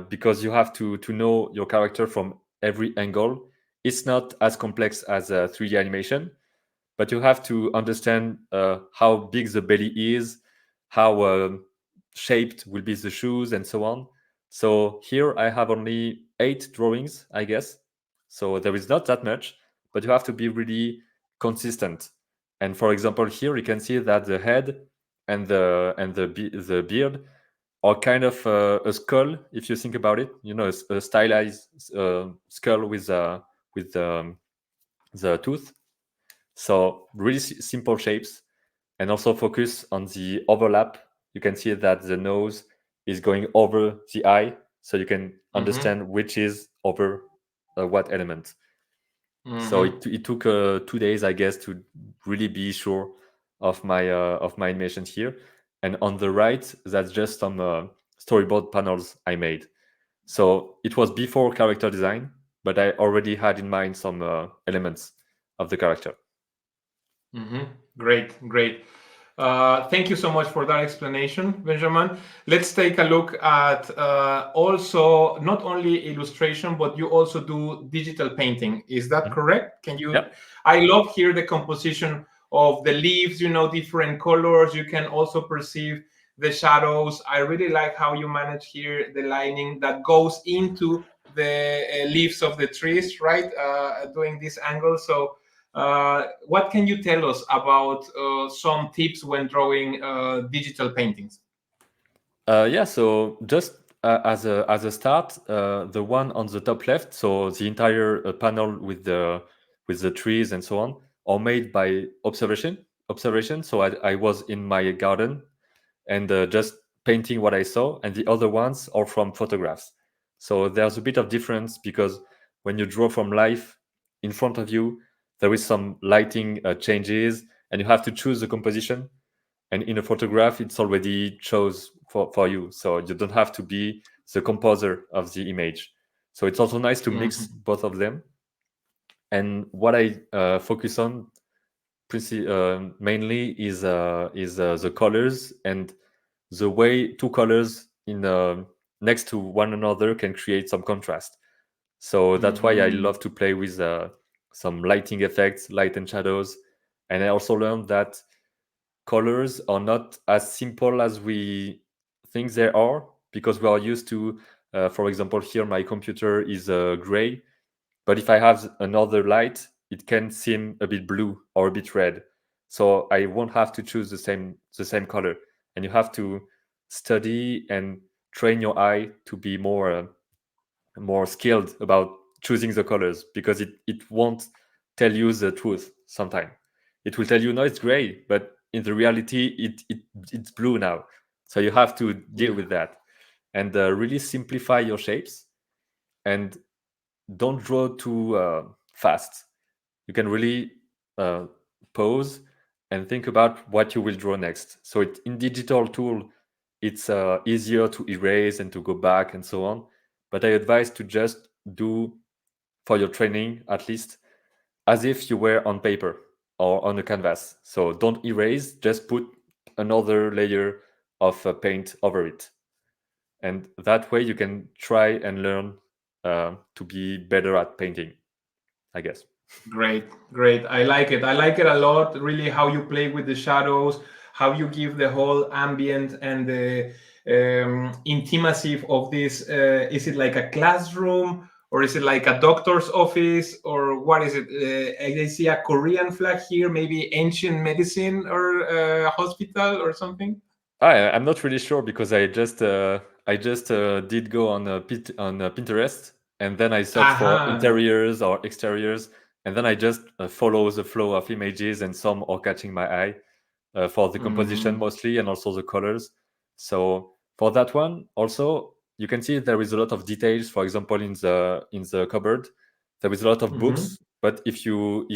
because you have to know your character from every angle. It's not as complex as a 3D animation, but you have to understand how big the belly is, how shaped will be the shoes, and so on. So here I have only 8 drawings, I guess. So there is not that much, but you have to be really consistent. And for example, here you can see that the head and the beard are kind of a skull, if you think about it. You know, a stylized skull with the tooth. So really simple shapes, and also focus on the overlap. You can see that the nose is going over the eye, so you can understand which is over what element. So it took 2 days, I guess, to really be sure of my animation here. And on the right, that's just some storyboard panels I made. So it was before character design, but I already had in mind some elements of the character. Great, great. Thank you so much for that explanation, Benjamin. Let's take a look at also not only illustration, but you also do digital painting. Is that Mhm. correct? Can you? Yeah. I love here the composition of the leaves. Different colors. You can also perceive the shadows. I really like how you manage here the lining that goes into the leaves of the trees, right? Doing this angle. So what can you tell us about some tips when drawing digital paintings? Yeah, so just as a start, the one on the top left, so the entire panel with the trees and so on, are made by observation. Observation. So I was in my garden and just painting what I saw, and the other ones are from photographs. So there's a bit of difference because when you draw from life in front of you, there is some lighting changes, and you have to choose the composition. And in a photograph, it's already chose for you, so you don't have to be the composer of the image. So it's also nice to mix Mhm. both of them. And what I focus on mainly is the colors and the way two colors in next to one another can create some contrast. So that's why I Mhm. love to play with some lighting effects, light and shadows. And I also learned that colors are not as simple as we think they are, because we are used to, for example, here my computer is gray, but if I have another light, it can seem a bit blue or a bit red. So I won't have to choose the same color. And you have to study and train your eye to be more skilled about choosing the colors, because it won't tell you the truth sometimes. It will tell you, no, it's gray, but in the reality, it's blue now. So you have to deal Yeah, with that and really simplify your shapes, and don't draw too fast. You can really uh, pause and think about what you will draw next. So in digital tool, it's easier to erase and to go back and so on. But I advise to just do, for your training at least, as if you were on paper or on a canvas. So don't erase, just put another layer of paint over it. And that way you can try and learn to be better at painting, I guess. great, great. I like it. I like it a lot. Really, how you play with the shadows, how you give the whole ambient and the intimacy of this. Is it like a classroom, or is it like a doctor's office, or what is it? I see a Korean flag here, maybe ancient medicine or hospital or something. I'm not really sure because I just did go on Pinterest, and then I searched for Aha. interiors or exteriors, and then I just follow the flow of images, and some are catching my eye for the composition Mm-hmm. mostly, and also the colors. So for that one, also you can see there is a lot of details. For example, in the cupboard, there is a lot of Mm-hmm. books, but if you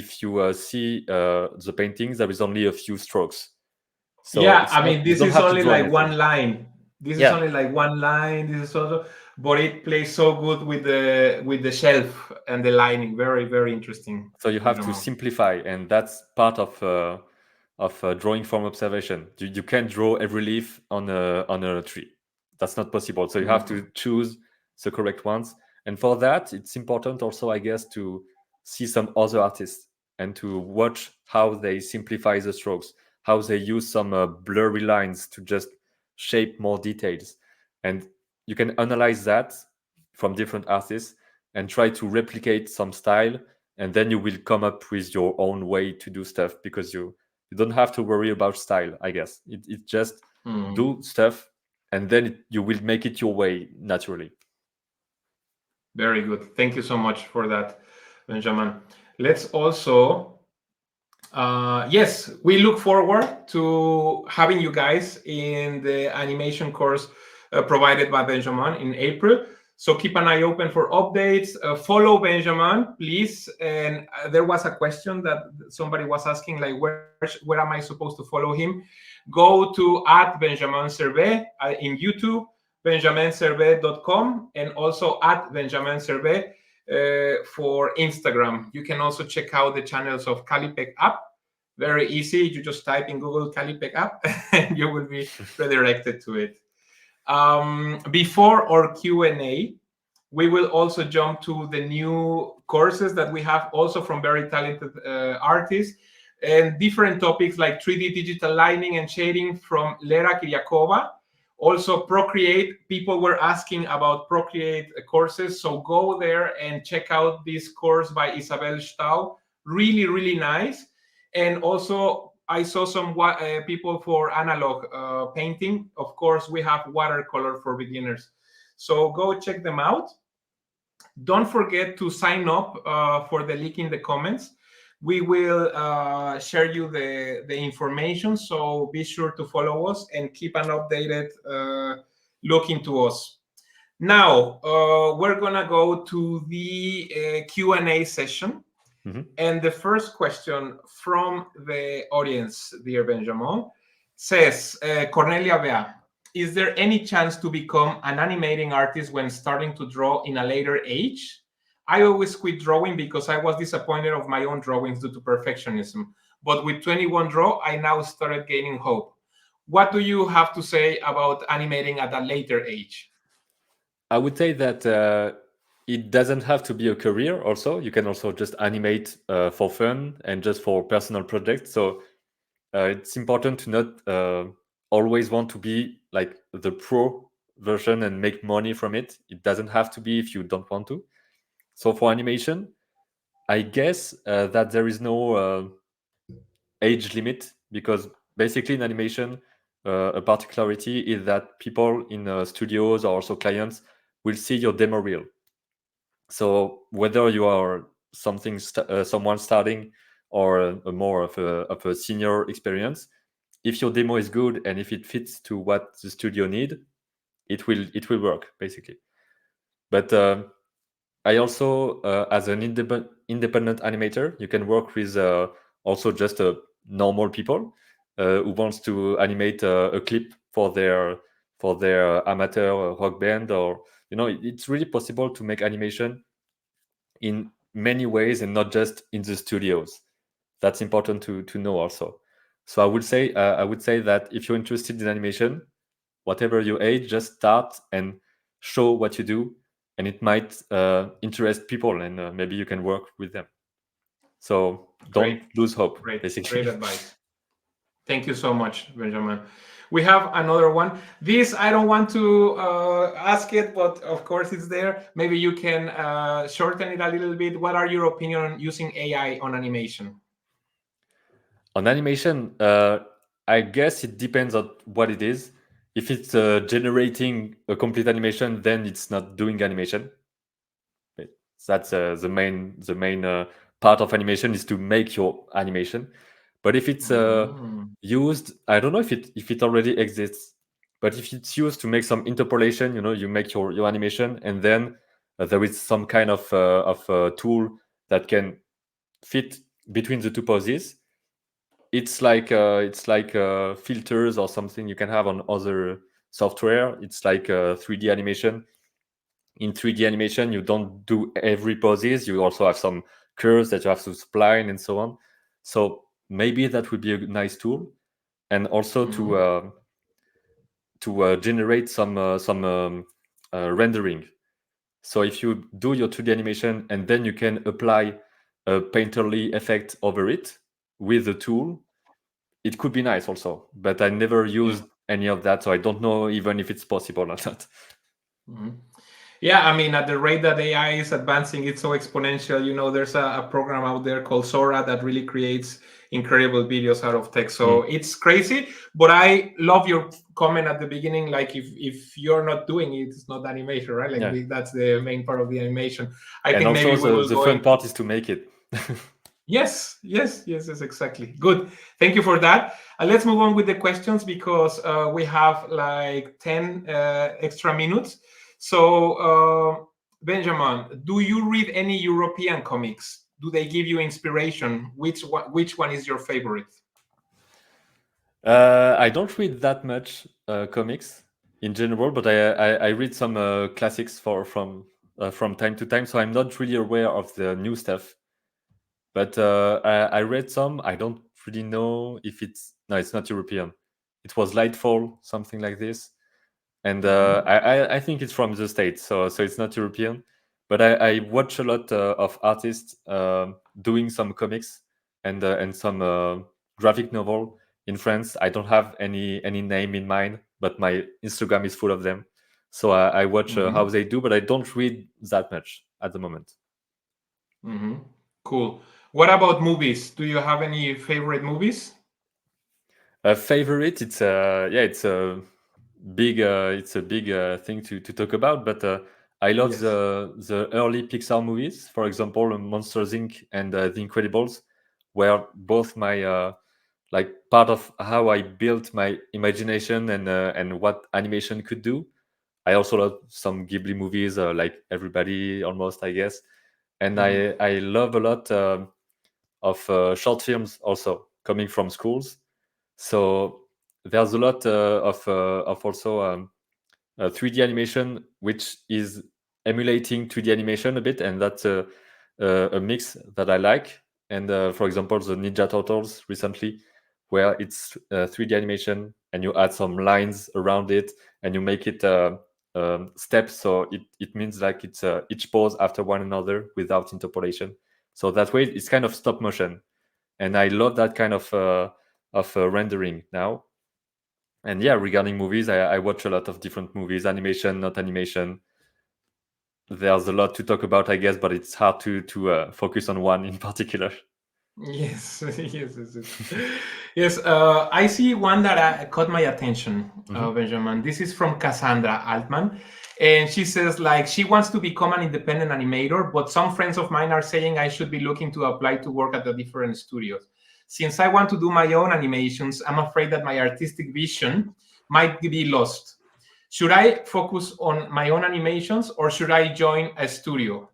see the paintings, there is only a few strokes. So Yeah, it's I not, mean, you this don't is have to only draw like anything. one line. This is Yeah. only like one line. This is also, but it plays so good with the shelf and the lining. Very, very interesting, So you have to Benjamin. simplify, and that's part of drawing from observation. You can't draw every leaf on a tree. That's not possible. So you have Mhm. to choose the correct ones. And for that, it's important also, I guess, to see some other artists and to watch how they simplify the strokes, how they use some blurry lines to just shape more details. And you can analyze that from different artists and try to replicate some style, and then you will come up with your own way to do stuff, because you don't have to worry about style, I guess. It just Mm. do stuff, and then you will make it your way naturally. Very good. Thank you so much for that, Benjamin. Let's also, yes, we look forward to having you guys in the animation course provided by Benjamin in April. So keep an eye open for updates. Follow Benjamin, please. And there was a question that somebody was asking, like, where am I supposed to follow him? Go to at Benjamin Servet in YouTube, benjaminservet.com, and also at Benjamin Servet for Instagram. You can also check out the channels of Calipe app Very easy. You just type in Google Calipe app and you will be redirected to it. Before our Q&A, we will also jump to the new courses that we have also from very talented artists and different topics like 3D digital lighting and shading from Lera Kiriakova. Also, Procreate. People were asking about Procreate courses, so go there and check out this course by Isabel Stau. Really, really nice. And also, I saw some people for analog painting. Of course, we have watercolor for beginners. So go check them out. Don't forget to sign up for the link in the comments. We will share you the information, so be sure to follow us and keep an updated look into us. Now, we're going to go to the Q&A session. Mhm. And the first question from the audience, dear Benjamin, says, Cornelia Bea, is there any chance to become an animating artist when starting to draw in a later age? I always quit drawing because I was disappointed of my own drawings due to perfectionism. But with 21 draw, I now started gaining hope. What do you have to say about animating at a later age? I would say that it doesn't have to be a career also. You can also just animate for fun and just for personal projects. So it's important to not always want to be like the pro version and make money from it. It doesn't have to be if you don't want to. So for animation, I guess that there is no age limit, because basically in animation, a particularity is that people in studios or also clients will see your demo reel. So whether you are someone starting or a more of a senior experience, if your demo is good and if it fits to what the studio need, it will work basically. But I also, as an independent animator, you can work with also just normal people who wants to animate a clip for their amateur rock band, or it's really possible to make animation in many ways and not just in the studios. That's important to know also. So I would say that if you're interested in animation, whatever your age, just start and show what you do, and it might interest people, and maybe you can work with them. So don't lose hope, basically. Great advice. Thank you so much, Benjamin. We have another one. This, I don't want to ask it, but of course it's there. Maybe you can shorten it a little bit. What are your opinion on using AI on animation? On animation, I guess it depends on what it is. If it's generating a complete animation, then it's not doing animation. That's the main part of animation, is to make your animation. But if it's used, I don't know if it already exists, but if it's used to make some interpolation, you make your animation, and then there is some kind of tool that can fit between the two poses. It's like filters or something you can have on other software. It's like 3D animation. In 3D animation, you don't do every poses. You also have some curves that you have to spline and so on. So maybe that would be a nice tool, and also to generate some rendering. So if you do your 2D animation and then you can apply a painterly effect over it with the tool, it could be nice also. But I never used any of that, so I don't know even if it's possible or not. Yeah, I mean, at the rate that AI is advancing, it's so exponential. There's a program out there called Sora that really creates incredible videos out of text. So it's crazy. But I love your comment at the beginning, like if you're not doing it, it's not animation, right? Like that's the main part of the animation. I think maybe we will the fun part is to make it. Yes, exactly. Good. Thank you for that. Let's move on with the questions, because we have like 10 extra minutes. So, Benjamin, do you read any European comics? Do they give you inspiration? Which one is your favorite? I don't read that much comics in general, but I read some classics from time to time. So I'm not really aware of the new stuff. But I read some. I don't really know if it's no, it's not European. It was Lightfall, something like this, and I think it's from the States, so it's not European. But I watch a lot of artists doing some comics and some graphic novel in France. I don't have any name in mind, but my Instagram is full of them. So I watch how they do, but I don't read that much at the moment. Cool. What about movies? Do you have any favorite movies? A favorite? It's a big thing to talk about. But I love Yes. the early Pixar movies. For example, Monsters Inc. and The Incredibles, were both my like part of how I built my imagination and what animation could do. I also love some Ghibli movies, like everybody almost, I guess. And I love a lot of short films also coming from schools. So there's a lot of also 3D animation, which is emulating 2D animation a bit, and that's a mix that I like. And for example, the Ninja Turtles recently, where it's 3D animation and you add some lines around it and you make it steps, so it means like it's each pose after one another without interpolation. So that way, it's kind of stop motion, and I love that kind of rendering now. And yeah, regarding movies, I watch a lot of different movies, animation, not animation. There's a lot to talk about, I guess, but it's hard to focus on one in particular. Yes, yes. I see one that caught my attention, Benjamin. This is from Cassandra Altman, and she says like she wants to become an independent animator, but some friends of mine are saying I should be looking to apply to work at the different studios. Since I want to do my own animations, I'm afraid that my artistic vision might be lost. Should I focus on my own animations or should I join a studio?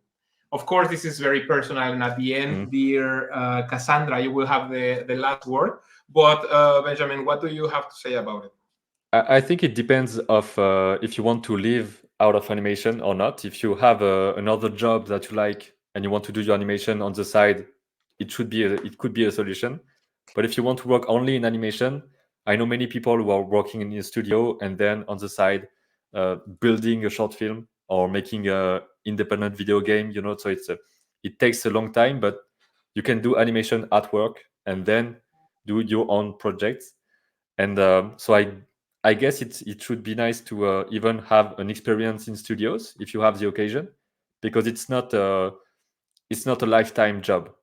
Of course, this is very personal, and at the end, dear Cassandra, you will have the last word. But Benjamin, what do you have to say about it? I think it depends of if you want to live out of animation or not. If you have another job that you like and you want to do your animation on the side, it could be a solution. But if you want to work only in animation, I know many people who are working in a studio and then on the side building a short film or making a independent video game. So it takes a long time, but you can do animation at work and then do your own projects. And so I guess it should be nice to even have an experience in studios if you have the occasion, because it's not a lifetime job.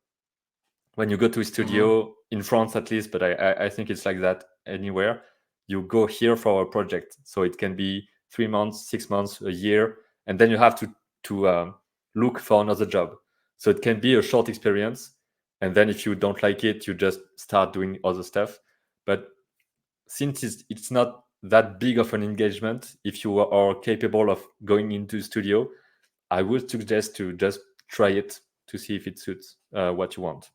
When you go to a studio in France, at least, but I think it's like that anywhere. You go here for a project, so it can be 3 months, 6 months, a year, and then you have to look for another job. So it can be a short experience, and then if you don't like it, you just start doing other stuff. But since it's not that big of an engagement, if you are capable of going into studio, I would suggest to just try it to see if it suits what you want.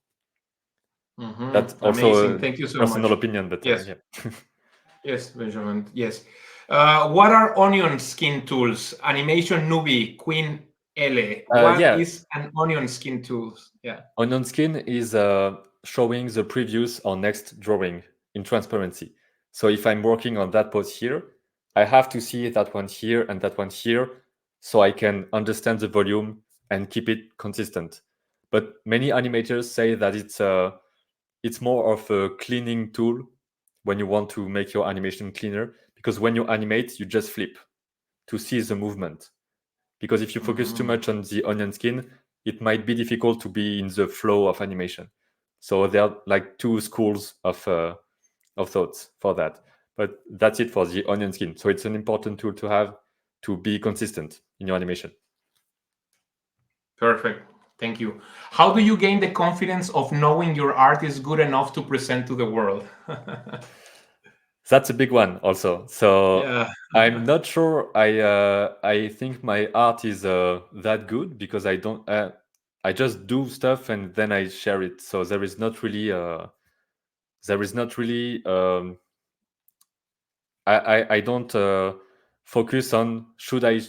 That's also Amazing. a Thank you so personal much. opinion, but Yes, yeah. yes, Benjamin. Yes. What are onion skin tools? Animation newbie Queen L. What Yeah, is an onion skin tools? Yeah. Onion Skin is showing the previous or next drawing in transparency. So if I'm working on that pose here, I have to see that one here and that one here, so I can understand the volume and keep it consistent. But many animators say that it's more of a cleaning tool when you want to make your animation cleaner, because when you animate, you just flip to see the movement. Because if you focus too much on the onion skin, it might be difficult to be in the flow of animation. So there are like two schools of thoughts for that. But that's it for the onion skin. So it's an important tool to have to be consistent in your animation. Perfect. Thank you. How do you gain the confidence of knowing your art is good enough to present to the world? That's a big one also. So Yeah. I'm not sure I think my art is that good, because I just do stuff and then I share it. So there is not really I don't focus on should I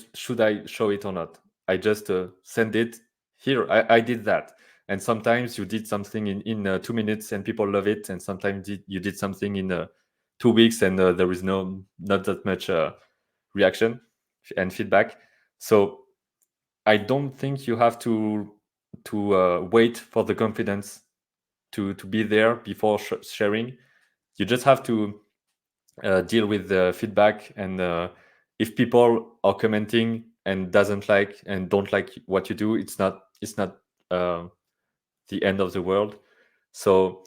show it or not. I just send it here. I did that, and sometimes you did something in 2 minutes and people love it, and sometimes you did something in 2 weeks and there is not that much reaction and feedback. So I don't think you have to wait for the confidence to be there before sharing. You just have to deal with the feedback, and if people are commenting and don't like what you do, it's not uh, the end of the world. So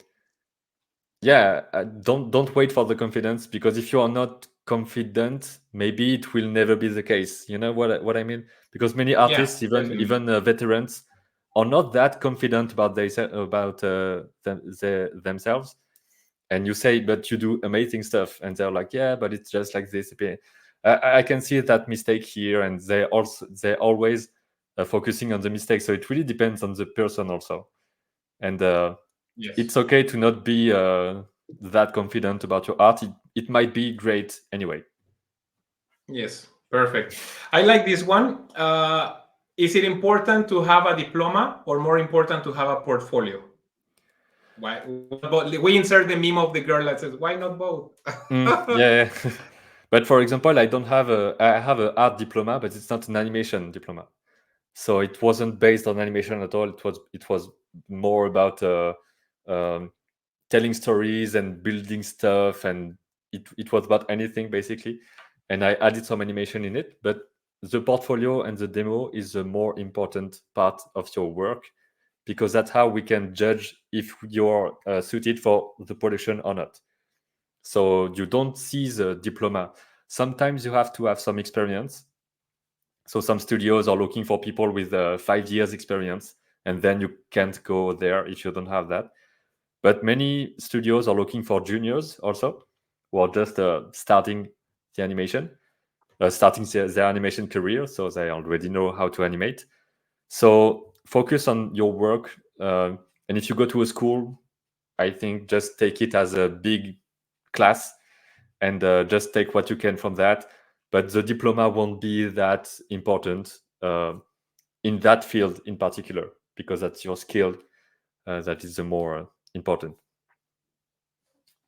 yeah, don't wait for the confidence, because if you are not confident, maybe it will never be the case. You know what I mean? Because many Yeah, artists, even definitely. veterans, are not that confident about themselves. And you say, but you do amazing stuff, and they're like, yeah, but it's just like this. I can see that mistake here, and they always focusing on the mistake. So it really depends on the person also, and Yes. it's okay to not be that confident about your art. It might be great anyway. Yes. Perfect. I like this one. Is it important to have a diploma or more important to have a portfolio? Why? We insert the meme of the girl that says, "Why not both?" Yeah. But for example, I have a art diploma, but it's not an animation diploma. So it wasn't based on animation at all. It was more about um, telling stories and building stuff, and it was about anything basically. And I added some animation in it, but the portfolio and the demo is the more important part of your work, because that's how we can judge if you're suited for the production or not. So you don't see the diploma. Sometimes you have to have some experience. So some studios are looking for people with 5 years experience, and then you can't go there if you don't have that. But many studios are looking for juniors also, who are just starting the animation, starting their animation career, so they already know how to animate. So focus on your work, and if you go to a school, I think just take it as a big class, and just take what you can from that. But the diploma won't be that important in that field in particular, because that's your skill that is the more important.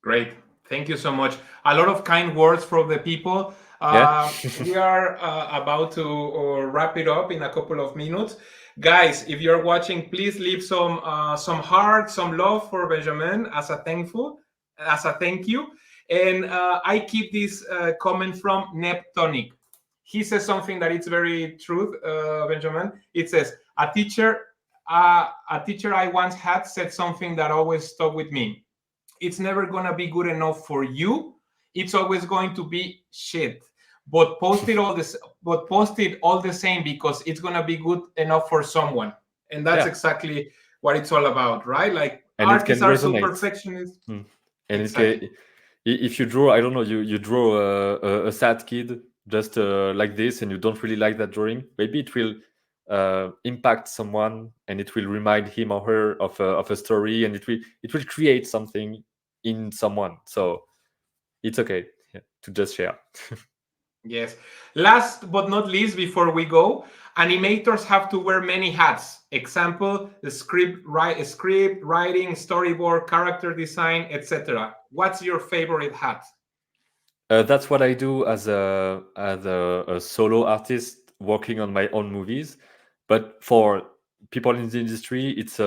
Great. Thank you so much. A lot of kind words from the people. Yeah. We are about to wrap it up in a couple of minutes. Guys, if you're watching, please leave some heart, some love for Benjamin as a thank you. And I keep this comment from Neptonic. He says something that it's very true, Benjamin. It says, a teacher I once had said something that always stuck with me. It's never gonna be good enough for you. It's always going to be shit. But post it all the same, because it's gonna be good enough for someone. And that's Yeah, exactly what it's all about, right? Like and it can artists are so resonate. perfectionist. Mm. And Exactly. if you draw, I don't know, you draw a sad kid just like this, and you don't really like that drawing, maybe it will impact someone, and it will remind him or her of a story, and it will create something in someone. So it's okay, yeah, to just share. Yes. Last but not least, before we go, animators have to wear many hats. Example: the script writing, storyboard, character design, etc. What's your favorite hat? That's what I do as a solo artist working on my own movies. But for people in the industry, it's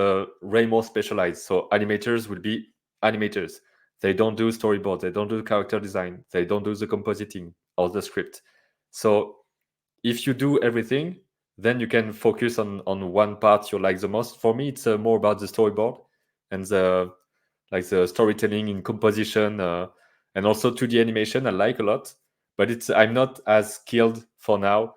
way more specialized. So animators will be animators. They don't do storyboard. They don't do character design. They don't do the compositing or the script. So if you do everything, then you can focus on one part you like the most. For me, it's more about the storyboard and the storytelling in composition, and also 2D animation. I like a lot, but I'm not as skilled for now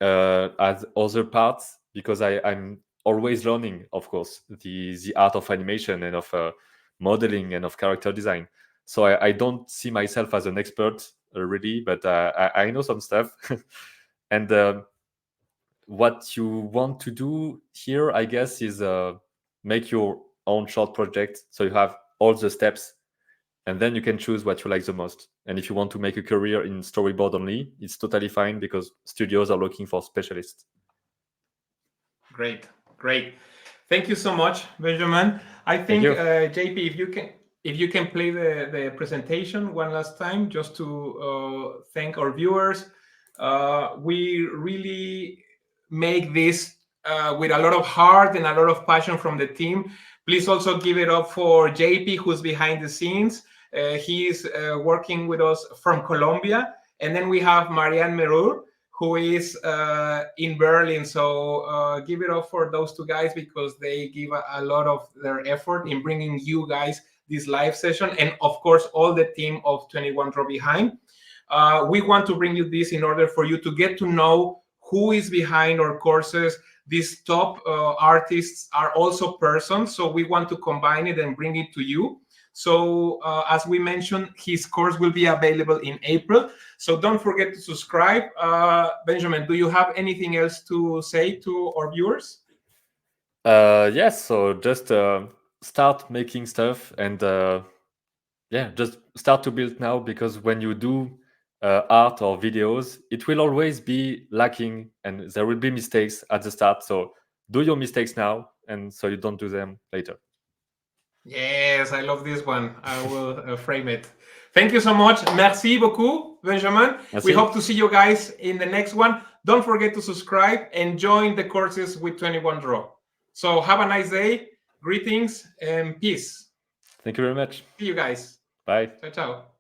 as other parts, because I'm always learning, of course, the art of animation and of modeling and of character design. So I don't see myself as an expert really, but I know some stuff. And what you want to do here, I guess, is make your own short project, so you have all the steps, and then you can choose what you like the most. And if you want to make a career in storyboard only, it's totally fine, because studios are looking for specialists. Great, great. Thank you so much, Benjamin. I Thank think you. JP, if you can play the presentation one last time, just to thank our viewers. We really make this with a lot of heart and a lot of passion from the team. Please also give it up for JP, who's behind the scenes. He's working with us from Colombia. And then we have Marianne Merur, who is in Berlin. So give it up for those two guys because they give a lot of their effort in bringing you guys this live session. And of course, all the team of 21 Draw behind. We want to bring you this in order for you to get to know who is behind our courses. These top artists are also persons. So we want to combine it and bring it to you. So as we mentioned, his course will be available in April. So don't forget to subscribe. Benjamin, do you have anything else to say to our viewers? Yes, so just start making stuff and yeah, just start to build now, because when you do art or videos, it will always be lacking and there will be mistakes at the start. So do your mistakes now, and so you don't do them later. Yes, I love this one. I will frame it. Thank you so much. Merci beaucoup, Benjamin. Merci. We hope to see you guys in the next one. Don't forget to subscribe and join the courses with 21 Draw. So have a nice day. Greetings and peace. Thank you very much. See you guys. Bye. Ciao, ciao.